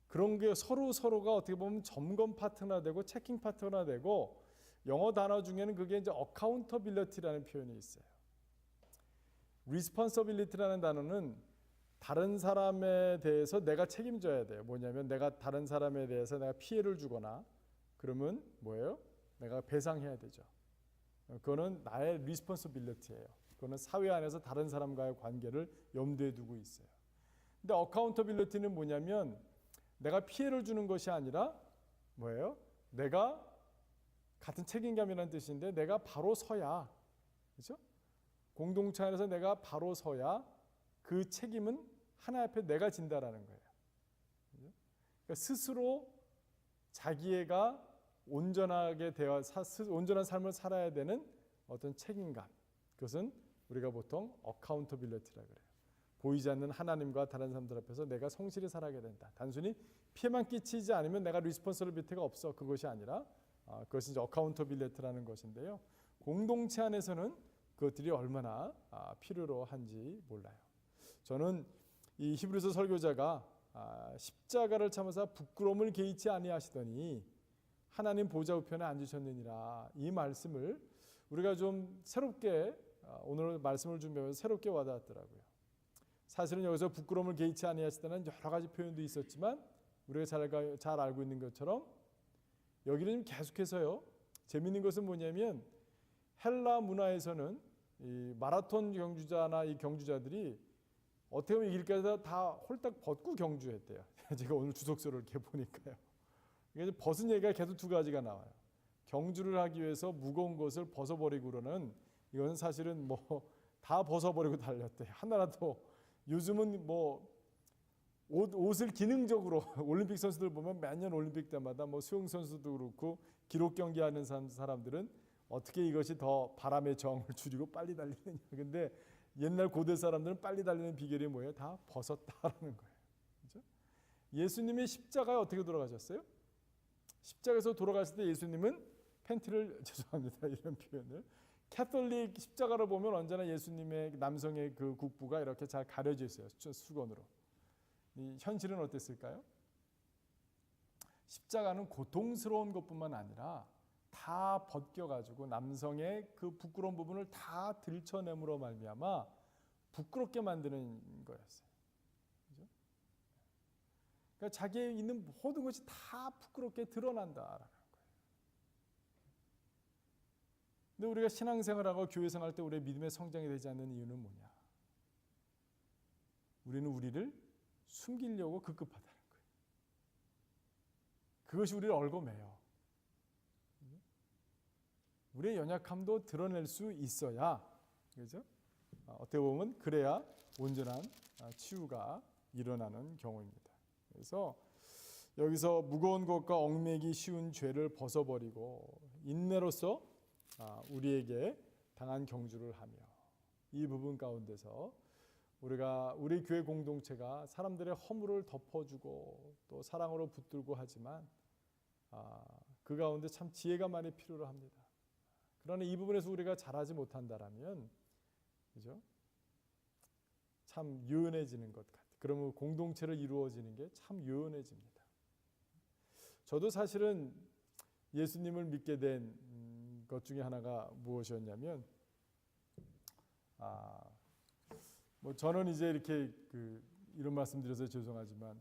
그런 게 서로가 어떻게 보면 점검 파트너가 되고 체킹 파트너가 되고, 영어 단어 중에는 그게 이제 accountability라는 표현이 있어요. responsibility라는 단어는 다른 사람에 대해서 내가 책임져야 돼요. 뭐냐면 내가 다른 사람에 대해서 내가 피해를 주거나 그러면 뭐예요? 내가 배상해야 되죠. 그거는 나의 responsibility예요. 그거는 사회 안에서 다른 사람과의 관계를 염두에 두고 있어요. 근데 accountability는 뭐냐면 내가 피해를 주는 것이 아니라 뭐예요? 내가 같은 책임감이라는 뜻인데 내가 바로 서야, 그렇죠? 공동체 안에서 내가 바로 서야 그 책임은 하나님 앞에 내가 진다라는 거예요. 그러니까 스스로 자기애가 온전한 삶을 살아야 되는 어떤 책임감, 그것은 우리가 보통 accountability라고 그래요. 보이지 않는 하나님과 다른 사람들 앞에서 내가 성실히 살아야 된다. 단순히 피해만 끼치지 않으면 내가 responsibility가 없어. 그것이 아니라 그것이 이제 accountability라는 것인데요. 공동체 안에서는 그것들이 얼마나 필요로 한지 몰라요. 저는 이 히브리서 설교자가 십자가를 참으사 부끄러움을 개의치 아니하시더니 하나님 보좌 우편에 앉으셨느니라, 이 말씀을 우리가 좀 새롭게 오늘 말씀을 준비하면서 새롭게 와닿았더라고요. 사실은 여기서 부끄러움을 개의치 아니하시다는 여러 가지 표현도 있었지만 우리가 잘 알고 있는 것처럼 여기는 계속해서요, 재미있는 것은 뭐냐면 헬라 문화에서는 이 마라톤 경주자나 이 경주자들이 어떻게 보면 길가에서 다 홀딱 벗고 경주했대요. 제가 오늘 주석서를 이렇게 보니까요. 이게 벗은 얘기가 계속 두 가지가 나와요. 경주를 하기 위해서 무거운 것을 벗어버리고는, 이건 사실은 뭐 다 벗어버리고 달렸대. 하나라도 요즘은 뭐 옷을 기능적으로 올림픽 선수들 보면 매년 올림픽 때마다 뭐 수영 선수도 그렇고 기록 경기하는 사람들은 어떻게 이것이 더 바람의 저항을 줄이고 빨리 달리느냐. 근데 옛날 고대 사람들은 빨리 달리는 비결이 뭐예요? 다 벗었다라는 거예요. 그렇죠? 예수님이 십자가에 어떻게 돌아가셨어요? 십자가에서 돌아가실 때 예수님은 팬티를 죄송합니다 이런 표현을, 캐톨릭 십자가를 보면 언제나 예수님의 남성의 그 국부가 이렇게 잘 가려져 있어요. 수건으로. 이 현실은 어땠을까요? 십자가는 고통스러운 것뿐만 아니라 다 벗겨가지고 남성의 그 부끄러운 부분을 다 들춰냄으로 말미암아 부끄럽게 만드는 거였어요. 그죠? 그러니까 자기에 있는 모든 것이 다 부끄럽게 드러난다라는 거예요. 근데 우리가 신앙생활하고 교회생활 때 우리의 믿음의 성장이 되지 않는 이유는 뭐냐? 우리는 우리를 숨기려고 급급하다는 거예요. 그것이 우리를 얽어매요. 우리의 연약함도 드러낼 수 있어야, 그죠? 어떻게 보면 그래야 온전한 치유가 일어나는 경우입니다. 그래서 여기서 무거운 것과 얽매기 쉬운 죄를 벗어버리고 인내로서 우리에게 당한 경주를 하며, 이 부분 가운데서 우리가 우리 교회 공동체가 사람들의 허물을 덮어주고 또 사랑으로 붙들고 하지만 그 가운데 참 지혜가 많이 필요로 합니다. 그러나 이 부분에서 우리가 잘하지 못한다라면, 그죠? 참 유연해지는 것 같아요. 그러면 공동체를 이루어지는 게 참 유연해집니다. 저도 사실은 예수님을 믿게 된 것 중에 하나가 무엇이었냐면, 뭐 저는 이제 이렇게 이런 말씀드려서 죄송하지만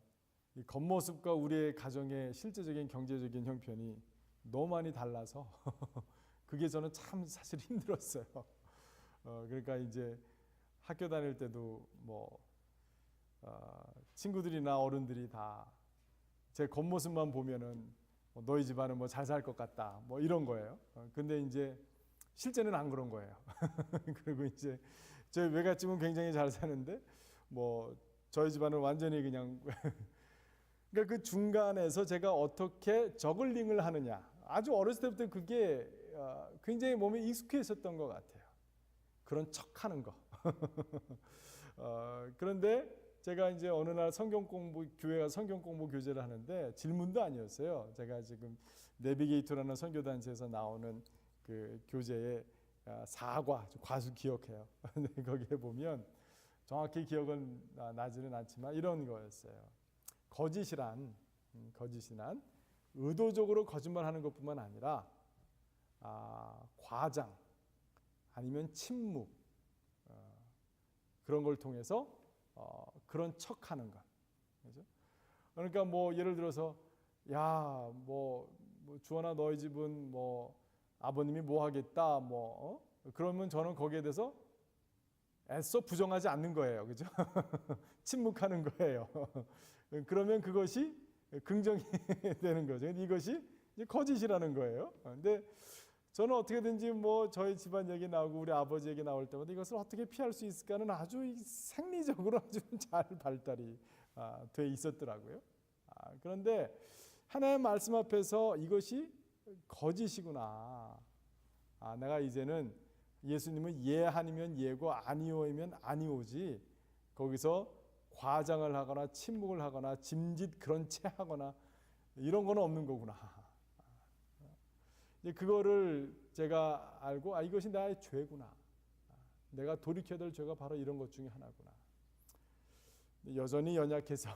이 겉모습과 우리의 가정의 실제적인 경제적인 형편이 너무 많이 달라서 그게 저는 참 사실 힘들었어요. 그러니까 이제 학교 다닐 때도 뭐 친구들이나 어른들이 다 제 겉모습만 보면은 너희 집안은 뭐 잘 살 것 같다, 뭐 이런 거예요. 근데 이제 실제는 안 그런 거예요. 그리고 이제 저희 외갓집은 굉장히 잘 사는데 뭐 저희 집안은 완전히 그냥 그러니까 그 중간에서 제가 어떻게 저글링을 하느냐, 아주 어렸을 때부터 그게 굉장히 몸에 익숙해 있었던 것 같아요. 그런 척하는 거. 그런데 제가 이제 어느 날 교회가 성경 공부 교제를 하는데 질문도 아니었어요. 제가 지금 내비게이터라는 선교 단체에서 나오는 그 교재의 과수 기억해요. 거기에 보면 정확히 기억은 나지는 않지만 이런 거였어요. 거짓이란 의도적으로 거짓말하는 것뿐만 아니라 과장 아니면 침묵, 그런 걸 통해서 그런 척하는 것. 그죠? 그러니까 뭐 예를 들어서 뭐 주원아 너희 집은 뭐 아버님이 뭐 하겠다 그러면 저는 거기에 대해서 애써 부정하지 않는 거예요. 그죠? 침묵하는 거예요. 그러면 그것이 긍정이 되는 거죠. 이것이 이제 거짓이라는 거예요. 근데 저는 어떻게든지 뭐 저희 집안 얘기 나오고 우리 아버지 얘기 나올 때마다 이것을 어떻게 피할 수 있을까는 아주 생리적으로 아주 잘 발달이 돼 있었더라고요. 그런데 하나님의 말씀 앞에서 이것이 거짓이구나. 내가 이제는 예수님은 예 아니면 예고 아니오이면 아니오지, 거기서 과장을 하거나 침묵을 하거나 짐짓 그런 채 하거나 이런 거는 없는 거구나. 그거를 제가 알고 이것이 나의 죄구나. 내가 돌이켜야 될 죄가 바로 이런 것 중에 하나구나. 여전히 연약해서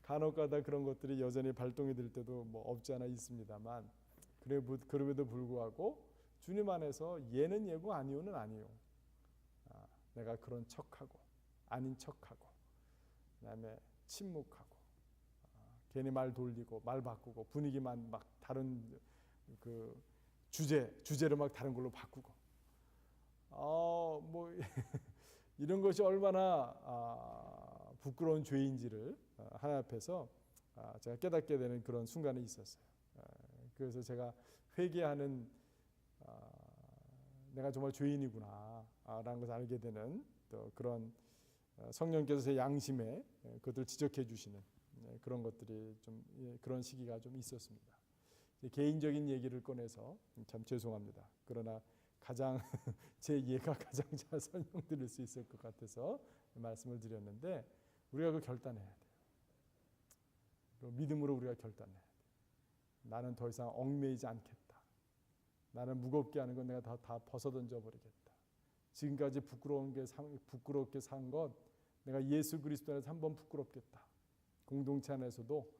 간혹가다 그런 것들이 여전히 발동이 될 때도 뭐 없지 않아 있습니다만, 그럼에도 불구하고 주님 안에서 예는 예고 아니오는 아니오. 내가 그런 척하고 아닌 척하고 그다음에 침묵하고 괜히 말 돌리고 말 바꾸고 분위기만 막 다른 그 주제를 막 다른 걸로 바꾸고 뭐 이런 것이 얼마나 부끄러운 죄인지를 하나님 앞에서 제가 깨닫게 되는 그런 순간이 있었어요. 그래서 제가 회개하는 내가 정말 죄인이구나 라는 것을 알게 되는 또 그런 성령께서 제 양심에 그것들을 지적해 주시는 그런 것들이 좀 그런 시기가 좀 있었습니다. 개인적인 얘기를 꺼내서 참 죄송합니다. 그러나 가장 제 예가 가장 잘 설명드릴 수 있을 것 같아서 말씀을 드렸는데, 우리가 그 결단해야 돼요. 믿음으로 우리가 결단해야 돼요. 나는 더 이상 얽매이지 않겠다. 나는 무겁게 하는 건 내가 다 벗어던져 버리겠다. 지금까지 부끄럽게 산 것 내가 예수 그리스도 안에서 한번 부끄럽겠다. 공동체 안에서도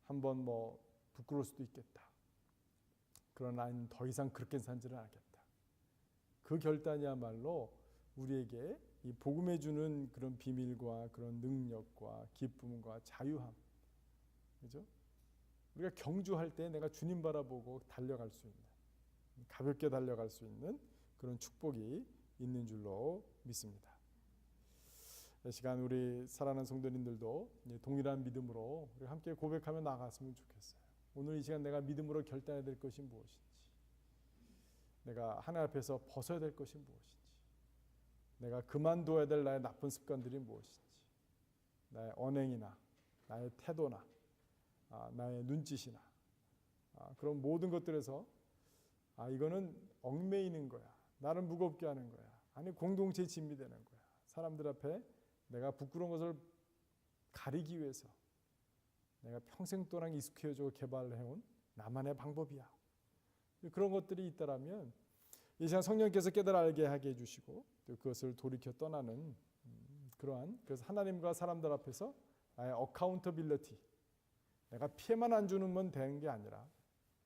한번 뭐 부끄러울 수도 있겠다. 그러나 나는 더 이상 그렇게 산지는 않겠다. 그 결단이야말로 우리에게 이 복음에 주는 그런 비밀과 그런 능력과 기쁨과 자유함, 그죠? 우리가 경주할 때 내가 주님 바라보고 달려갈 수 있는, 가볍게 달려갈 수 있는 그런 축복이 있는 줄로 믿습니다. 이 시간 우리 사랑하는 성도님들도 동일한 믿음으로 우리 함께 고백하며 나갔으면 좋겠어요. 오늘 이 시간 내가 믿음으로 결단해야 될 것이 무엇인지, 내가 하나님 앞에서 벗어야 될 것이 무엇인지, 내가 그만둬야 될 나의 나쁜 습관들이 무엇인지, 나의 언행이나 나의 태도나 나의 눈짓이나 그런 모든 것들에서 이거는 얽매이는 거야, 나를 무겁게 하는 거야, 아니 공동체에 짐이 되는 거야, 사람들 앞에 내가 부끄러운 것을 가리기 위해서 내가 평생 동안 익숙해지고 개발해온 나만의 방법이야. 그런 것들이 있다라면 이 시간 성령께서 깨달아 알게 하게 해주시고 또 그것을 돌이켜 떠나는 그래서 하나님과 사람들 앞에서 나의 어카운터빌리티, 내가 피해만 안 주면 되는 게 아니라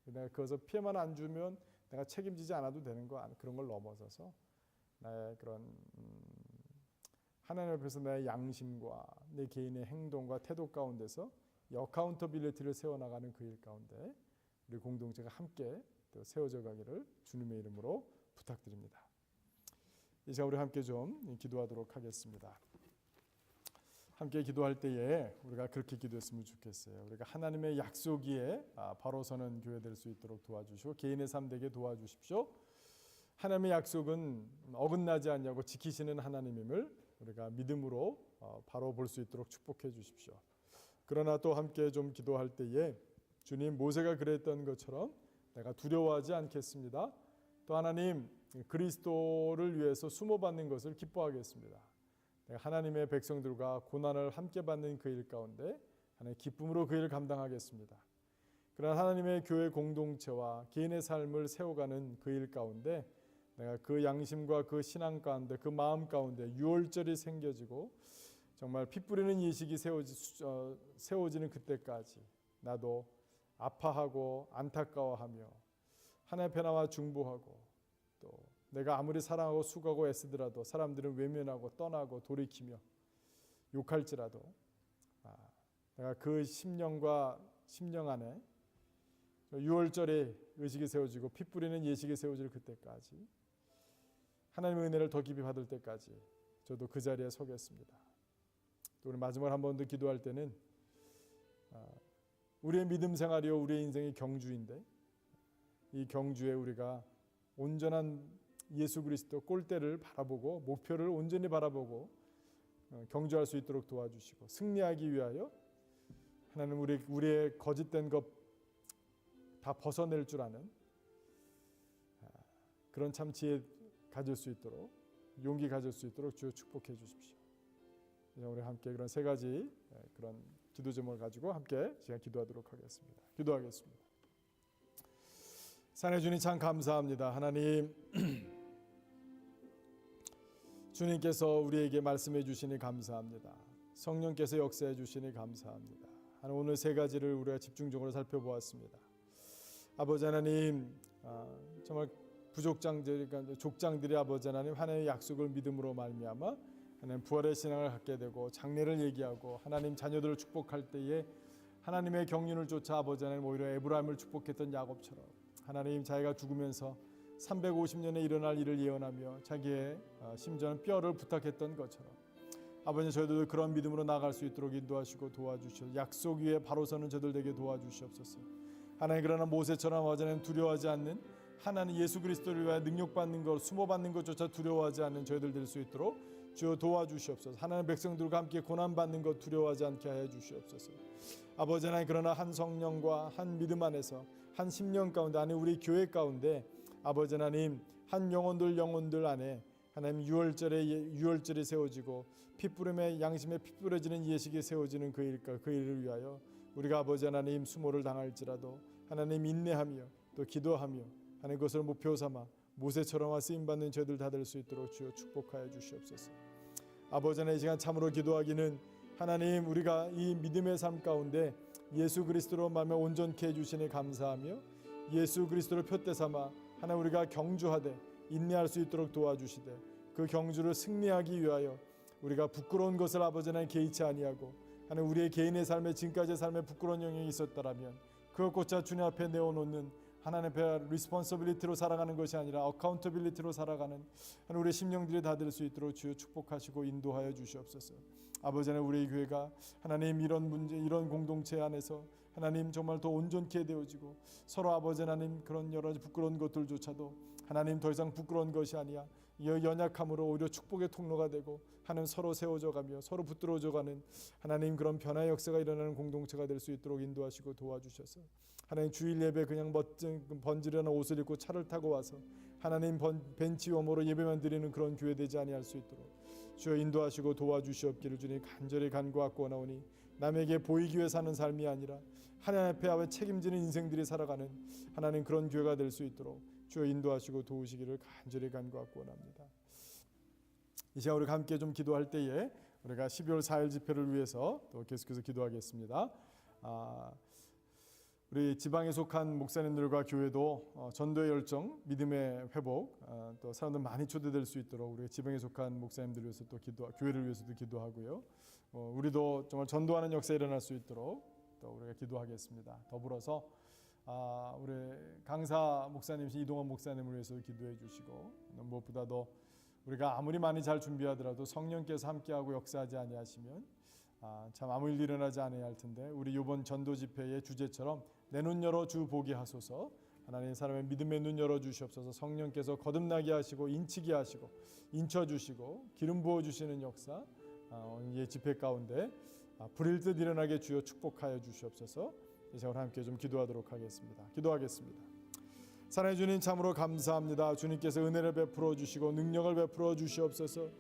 내가 그것을 피해만 안 주면 내가 책임지지 않아도 되는 거, 그런 걸 넘어서서 나의 그런 하나님 앞에서 나의 양심과 내 개인의 행동과 태도 가운데서 이 어카운터빌리티를 세워나가는 그 일 가운데 우리 공동체가 함께 또 세워져 가기를 주님의 이름으로 부탁드립니다. 이 시간 우리 함께 좀 기도하도록 하겠습니다. 함께 기도할 때에 우리가 그렇게 기도했으면 좋겠어요. 우리가 하나님의 약속 위에 바로 서는 교회 될 수 있도록 도와주시고 개인의 삶 되게 도와주십시오. 하나님의 약속은 어긋나지 않냐고 지키시는 하나님임을 우리가 믿음으로 바로 볼 수 있도록 축복해 주십시오. 그러나 또 함께 좀 기도할 때에 주님, 모세가 그랬던 것처럼 내가 두려워하지 않겠습니다. 또 하나님, 그리스도를 위해서 수모받는 것을 기뻐하겠습니다. 내가 하나님의 백성들과 고난을 함께 받는 그 일 가운데 하나님의 기쁨으로 그 일을 감당하겠습니다. 그러나 하나님의 교회 공동체와 개인의 삶을 세워가는 그 일 가운데 내가 그 양심과 그 신앙 가운데 그 마음 가운데 유월절이 생겨지고 정말 피 뿌리는 예식이 세워지는 그때까지 나도 아파하고 안타까워하며 하나님 앞에 나와 중보하고 또 내가 아무리 사랑하고 수고하고 애쓰더라도 사람들은 외면하고 떠나고 돌이키며 욕할지라도 내가 그 심령 안에 유월절에 의식이 세워지고 피 뿌리는 예식이 세워질 그때까지 하나님의 은혜를 더 깊이 받을 때까지 저도 그 자리에 서겠습니다. 또 우리 마지막으로 한 번 더 기도할 때는 우리의 믿음 생활이요 우리의 인생의 경주인데 이 경주에 우리가 온전한 예수 그리스도 꼴대를 바라보고 목표를 온전히 바라보고 경주할 수 있도록 도와주시고 승리하기 위하여 하나님 우리의 거짓된 것 다 벗어낼 줄 아는 그런 참 지혜 가질 수 있도록 용기 가질 수 있도록 주여 축복해 주십시오. 우리 함께 그런 세 가지 그런 기도 제목을 가지고 함께 시간 기도하도록 하겠습니다. 기도하겠습니다. 사랑해 주님 참 감사합니다. 하나님 주님께서 우리에게 말씀해 주시니 감사합니다. 성령께서 역사해 주시니 감사합니다. 하나님 오늘 세 가지를 우리가 집중적으로 살펴보았습니다. 아버지 하나님 정말 족장들이 아버지 하나님 하나님의 약속을 믿음으로 말미암아 하나님 부활의 신앙을 갖게 되고 장래를 얘기하고 하나님 자녀들을 축복할 때에 하나님의 경륜을 쫓아 아버지 하나님 오히려 에브라임을 축복했던 야곱처럼 하나님 자기가 죽으면서 350년에 일어날 일을 예언하며 자기의 심지어는 뼈를 부탁했던 것처럼 아버지 저희들도 그런 믿음으로 나아갈 수 있도록 인도하시고 도와주시옵소서. 약속 위에 바로 서는 저들 되게 도와주시옵소서. 하나님 그러나 모세처럼 아버지 하나님 두려워하지 않는 하나님 예수 그리스도를 위하여 능력받는 것 수모받는 것조차 두려워하지 않는 저희들 될 수 있도록 주여 도와주시옵소서. 하나님 백성들과 함께 고난받는 것 두려워하지 않게 하여 주시옵소서. 아버지 하나님 그러나 한 성령과 한 믿음 안에서 한 심령 가운데 아니 우리 교회 가운데 아버지 하나님 한 영혼들 안에 하나님 유월절이 세워지고 피뿌림의 양심에 피 뿌려지는 예식이 세워지는 그 일을 위하여 우리가 아버지 하나님 수모를 당할지라도 하나님 인내하며 또 기도하며 하나님 그것을 목표 삼아 모세처럼 쓰임받는 저희들 다 될 수 있도록 주여 축복하여 주시옵소서. 아버지 하나님 이 시간 참으로 기도하기는 하나님 우리가 이 믿음의 삶 가운데 예수 그리스도로 말며 온전케 해주시니 감사하며 예수 그리스도를 표대 삼아 하나님 우리가 경주하되 인내할 수 있도록 도와주시되 그 경주를 승리하기 위하여 우리가 부끄러운 것을 아버지 하나님 개의치 아니하고 하나님 우리의 개인의 삶에 지금까지의 삶에 부끄러운 영역이 있었더라면 그것조차 주님 앞에 내어놓는 하나님 앞에 리스폰서빌리티로 살아가는 것이 아니라 어카운터빌리티로 살아가는 하나님 우리의 심령들이 다 될 수 있도록 주여 축복하시고 인도하여 주시옵소서. 아버지 하나님 우리의 교회가 하나님 이런 문제 이런 공동체 안에서 하나님 정말 더 온전케 되어지고 서로 아버지 하나님 그런 여러 가지 부끄러운 것들조차도 하나님 더 이상 부끄러운 것이 아니야 연약함으로 오히려 축복의 통로가 되고 하나님 서로 세워져가며 서로 붙들어져가는 하나님 그런 변화의 역사가 일어나는 공동체가 될 수 있도록 인도하시고 도와주셔서 하나님 주일 예배 그냥 멋진 번지르는 옷을 입고 차를 타고 와서 하나님 벤치 워머로 예배만 드리는 그런 교회 되지 아니할 수 있도록 주여 인도하시고 도와주시옵기를 주님 간절히 간구하고 원하오니 남에게 보이기 위해 사는 삶이 아니라 하나님 앞에 책임지는 인생들이 살아가는 하나님 그런 교회가 될 수 있도록 주여 인도하시고 도우시기를 간절히 간구하고 원합니다. 이 시간 우리가 함께 좀 기도할 때에 우리가 12월 4일 집회를 위해서 또 계속해서 기도하겠습니다. 우리 지방에 속한 목사님들과 교회도 전도의 열정, 믿음의 회복, 또 사람들 많이 초대될 수 있도록 우리 지방에 속한 목사님들 위해서 또 교회를 위해서도 기도하고요. 우리도 정말 전도하는 역사 일어날 수 있도록 또 우리가 기도하겠습니다. 더불어서 우리 강사 목사님이신 이동원 목사님을 위해서 기도해 주시고 무엇보다도 우리가 아무리 많이 잘 준비하더라도 성령께서 함께하고 역사하지 아니하시면 참 아무 일 일어나지 않아야 할 텐데 우리 이번 전도 집회의 주제처럼 내 눈 열어 주 보게 하소서. 하나님 사람의 믿음의 눈 열어 주시옵소서. 성령께서 거듭나게 하시고 인치게 하시고 인쳐 주시고 기름 부어 주시는 역사 오늘 집회 가운데 불일 듯 일어나게 주여 축복하여 주시옵소서. 이 시간 함께 좀 기도하도록 하겠습니다. 기도하겠습니다. 사랑해 주님 참으로 감사합니다. 주님께서 은혜를 베풀어 주시고 능력을 베풀어 주시옵소서.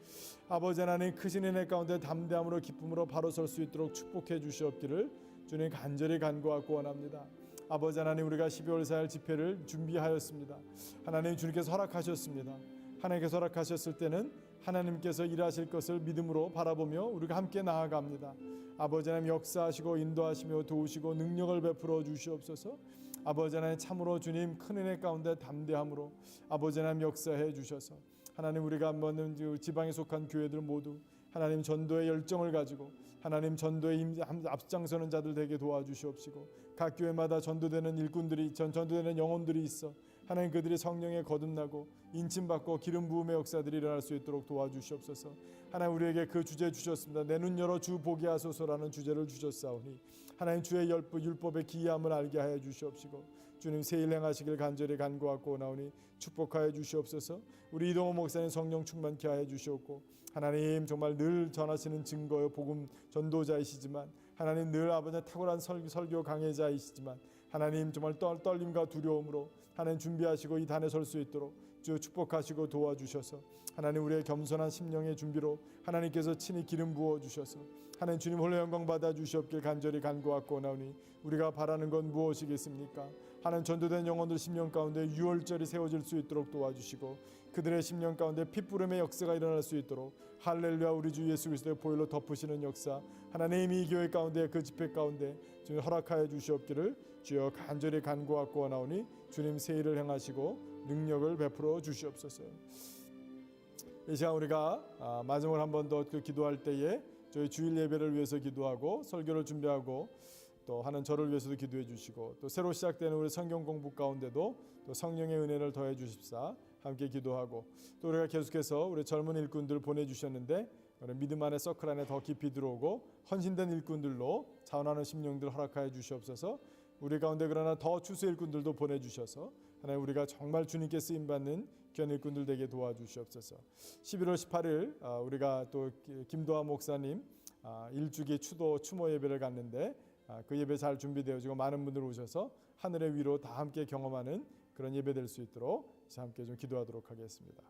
아버지 하나님 크신 은혜 가운데 담대함으로 기쁨으로 바로 설 수 있도록 축복해 주시옵기를 주님 간절히 간구하고 원합니다. 아버지 하나님 우리가 12월 4일 집회를 준비하였습니다. 하나님 주님께서 허락하셨습니다. 하나님께서 허락하셨을 때는 하나님께서 일하실 것을 믿음으로 바라보며 우리가 함께 나아갑니다. 아버지 하나님 역사하시고 인도하시며 도우시고 능력을 베풀어 주시옵소서. 아버지 하나님 참으로 주님 큰 은혜 가운데 담대함으로 아버지 하나님 역사해 주셔서 하나님 우리가 한번 지방에 속한 교회들 모두 하나님 전도의 열정을 가지고 하나님 전도에 앞장서는 자들 되게 도와주시옵시고 각 교회마다 전도되는 일꾼들이 전도되는 영혼들이 있어 하나님 그들이 성령에 거듭나고 인침받고 기름 부음의 역사들이 일어날 수 있도록 도와주시옵소서. 하나님 우리에게 그 주제 주셨습니다. 내 눈 열어 주 보게 하소서라는 주제를 주셨사오니 하나님 주의 율법의 기이함을 알게 하여 주시옵시고 주님 새일 행하시길 간절히 간구하고 나오니 축복하여 주시옵소서. 우리 이동호 목사님 성령 충만케 하여 주시옵고 하나님 정말 늘 전하시는 증거요 복음 전도자이시지만 하나님 늘 아버지 탁월한 설교 강해자이시지만 하나님 정말 떨림과 두려움으로 하나님 준비하시고 이 단에 설 수 있도록 주 축복하시고 도와주셔서 하나님 우리의 겸손한 심령의 준비로 하나님께서 친히 기름 부어 주셔서 하나님 주님 홀로 영광 받아 주시옵길 간절히 간구하고 나오니 우리가 바라는 건 무엇이겠습니까? 하나님 전도된 영혼들 심령 가운데 유월절이 세워질 수 있도록 도와주시고 그들의 심령 가운데 핏부름의 역사가 일어날 수 있도록 할렐루야 우리 주 예수 그리스도의 보혈로 덮으시는 역사 하나님 이 교회 가운데 그 집회 가운데 주님 허락하여 주시옵기를 주여 간절히 간구하고 원하오니 주님 새 일을 행하시고 능력을 베풀어 주시옵소서. 이 시간 우리가 마지막으로 한 번 더 기도할 때에 저희 주일 예배를 위해서 기도하고 설교를 준비하고 또 하는 저를 위해서도 기도해 주시고 또 새로 시작되는 우리 성경 공부 가운데도 또 성령의 은혜를 더해 주십사 함께 기도하고 또 우리가 계속해서 우리 젊은 일꾼들 보내주셨는데 믿음 안에 서클 안에 더 깊이 들어오고 헌신된 일꾼들로 자원하는 심령들 허락하여 주시옵소서. 우리 가운데 그러나 더 추수 일꾼들도 보내주셔서 하나님 우리가 정말 주님께 쓰임받는 귀한 일꾼들 되게 도와주시옵소서. 11월 18일 우리가 또 김도하 목사님 일주기 추모 예배를 갔는데 그 예배 잘 준비되어지고 많은 분들 오셔서 하늘의 위로 다 함께 경험하는 그런 예배 될 수 있도록 함께 좀 기도하도록 하겠습니다.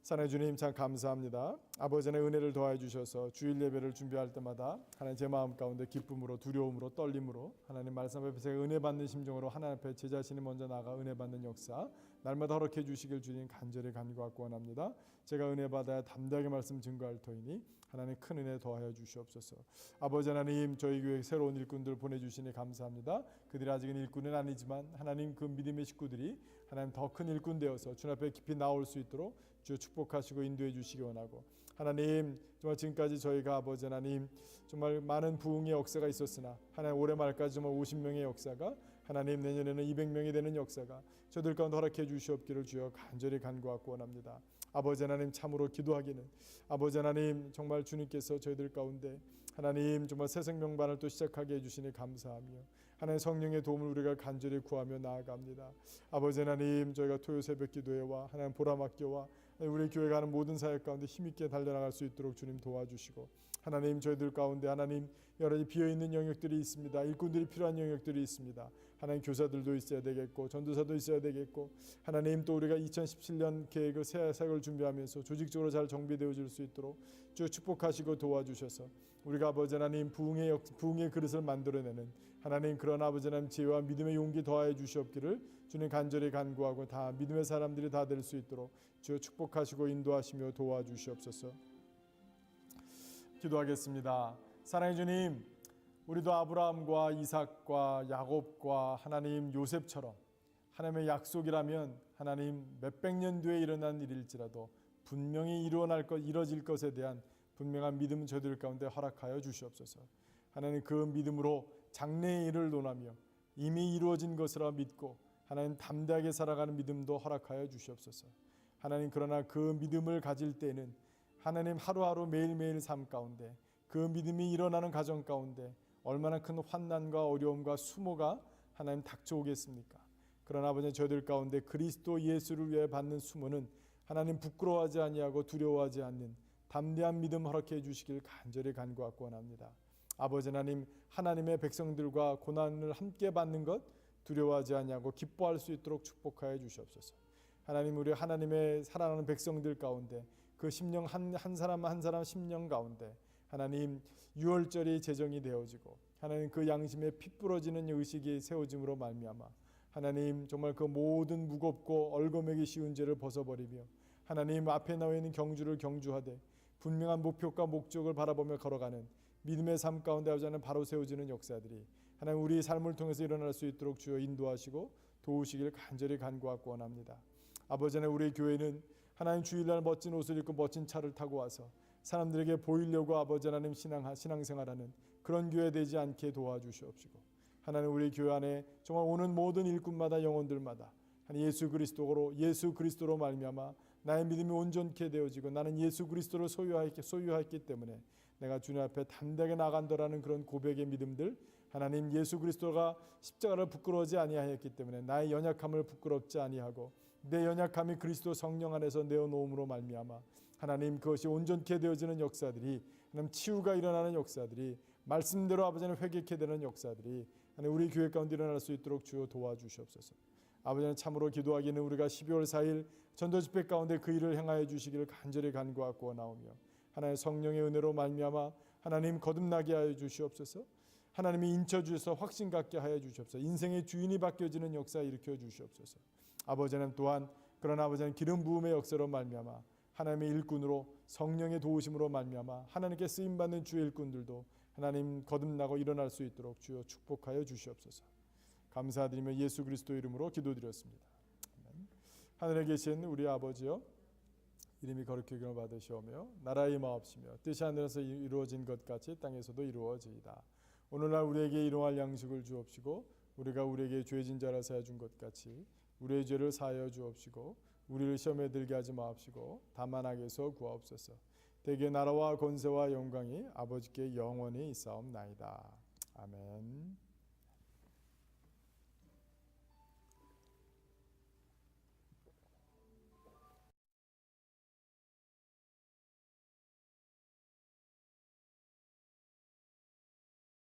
사랑의 주님 참 감사합니다. 아버지의 은혜를 더해 주셔서 주일 예배를 준비할 때마다 하나님 제 마음 가운데 기쁨으로 두려움으로 떨림으로 하나님 말씀 앞에 제가 은혜 받는 심정으로 하나님 앞에 제 자신이 먼저 나가 은혜 받는 역사 날마다 허락해 주시길 주님 간절히 간구하고 원합니다. 제가 은혜 받아야 담대하게 말씀 증거할 터이니 하나님 큰 은혜 더하여 주시옵소서. 아버지 하나님 저희 교회 새로운 일꾼들 보내주시니 감사합니다. 그들이 아직은 일꾼은 아니지만 하나님 그 믿음의 식구들이 하나님 더 큰 일꾼 되어서 주 앞에 깊이 나올 수 있도록 주여 축복하시고 인도해 주시기 원하고, 하나님 정말 지금까지 저희가 아버지 하나님 정말 많은 부흥의 역사가 있었으나 하나님 올해 말까지 정말 50명의 역사가, 하나님 내년에는 200명이 되는 역사가 저들 가운데 허락해 주시옵기를 주여 간절히 간구하고 원합니다. 아버지 하나님 참으로 기도하기는 아버지 하나님 정말 주님께서 저희들 가운데 하나님 정말 새 생명반을 또 시작하게 해주시니 감사하며, 하나님 성령의 도움을 우리가 간절히 구하며 나아갑니다. 아버지 하나님 저희가 토요 새벽 기도회와 하나님 보람학교와 우리 교회가 하는 모든 사역 가운데 힘있게 달려나갈 수 있도록 주님 도와주시고, 하나님 저희들 가운데 하나님 여러 비어있는 영역들이 있습니다. 일꾼들이 필요한 영역들이 있습니다. 하나님 교사들도 있어야 되겠고 전도사도 있어야 되겠고, 하나님 또 우리가 2017년 계획을 새 사역을 준비하면서 조직적으로 잘 정비되어질 수 있도록 주 축복하시고 도와주셔서 우리가 아버지 하나님 부흥의 그릇을 만들어내는 하나님 그런 아버지 하나님 지혜와 믿음의 용기 더하여 주시옵기를 주님 간절히 간구하고, 다 믿음의 사람들이 다 될 수 있도록 주여 축복하시고 인도하시며 도와주시옵소서. 기도하겠습니다. 사랑해 주님, 우리도 아브라함과 이삭과 야곱과 하나님 요셉처럼 하나님의 약속이라면 하나님 몇백 년 뒤에 일어난 일일지라도 분명히 이루어질 것에 대한 분명한 믿음 저희들 가운데 허락하여 주시옵소서. 하나님 그 믿음으로 장래의 일을 논하며 이미 이루어진 것이라 믿고 하나님 담대하게 살아가는 믿음도 허락하여 주시옵소서. 하나님 그러나 그 믿음을 가질 때는 하나님 하루하루 매일매일 삶 가운데 그 믿음이 일어나는 가정 가운데 얼마나 큰 환난과 어려움과 수모가 하나님 닥쳐오겠습니까? 그러나 아버지 저희들 가운데 그리스도 예수를 위해 받는 수모는 하나님 부끄러워하지 아니하고 두려워하지 않는 담대한 믿음 허락해 주시길 간절히 간구하고 원합니다. 아버지 하나님, 하나님의 백성들과 고난을 함께 받는 것 두려워하지 아니하고 기뻐할 수 있도록 축복하여 주시옵소서. 하나님 우리 하나님의 사랑하는 백성들 가운데 그 심령 한 사람 한 사람 심령 가운데 하나님 유월절이 제정이 되어지고 하나님 그 양심에 피 부러지는 의식이 세워짐으로 말미암아 하나님 정말 그 모든 무겁고 얽어매기 쉬운 죄를 벗어버리며 하나님 앞에 나와 있는 경주를 경주하되 분명한 목표과 목적을 바라보며 걸어가는 믿음의 삶 가운데 하자는 바로 세워지는 역사들이 하나님 우리 삶을 통해서 일어날 수 있도록 주여 인도하시고 도우시기를 간절히 간구하고 원합니다. 아버지 하나님 우리 교회는 하나님 주일날 멋진 옷을 입고 멋진 차를 타고 와서 사람들에게 보이려고 아버지 하나님 신앙생활하는 그런 교회 되지 않게 도와주시옵시고, 하나님 우리 교회 안에 정말 오는 모든 일꾼마다 영혼들마다 예수 그리스도로 말미암아 나의 믿음이 온전케 되어지고 나는 예수 그리스도를 소유하였기 때문에 내가 주님 앞에 담대하게 나간다라는 그런 고백의 믿음들, 하나님 예수 그리스도가 십자가를 부끄러워하지 아니하였기 때문에 나의 연약함을 부끄럽지 아니하고 내 연약함이 그리스도 성령 안에서 내어놓음으로 말미암아 하나님 그것이 온전케 되어지는 역사들이, 하나님 치유가 일어나는 역사들이, 말씀대로 아버지는 회개케 되는 역사들이 하나님 우리 교회 가운데 일어날 수 있도록 주여 도와주시옵소서. 아버지는 참으로 기도하기는 우리가 12월 4일 전도집회 가운데 그 일을 행하여 주시기를 간절히 간구하고 원하오며, 하나님 성령의 은혜로 말미암아 하나님 거듭나게 하여 주시옵소서. 하나님이 인쳐주셔서 확신 갖게 하여 주시옵소서. 인생의 주인이 바뀌어지는 역사 일으켜 주시옵소서. 아버지는 또한 그러나 아버지는 기름 부음의 역사로 말미암아 하나님의 일꾼으로 성령의 도우심으로 말미암아 하나님께 쓰임받는 주의 일꾼들도 하나님 거듭나고 일어날 수 있도록 주여 축복하여 주시옵소서. 감사드리며 예수 그리스도 이름으로 기도드렸습니다. 아멘. 하늘에 계신 우리 아버지여, 이름이 거룩히 여김을 받으시오며 나라의 마옵시며 뜻이 하늘에서 이루어진 것 같이 땅에서도 이루어지이다. 오늘날 우리에게 일용할 양식을 주옵시고 우리가 우리에게 죄진 자라 사하여 준 것 같이 우리의 죄를 사하여 주옵시고 우리를 시험에 들게 하지 마옵시고 다만 악에서 구하옵소서. 대개 나라와 권세와 영광이 아버지께 영원히 있사옵나이다. 아멘.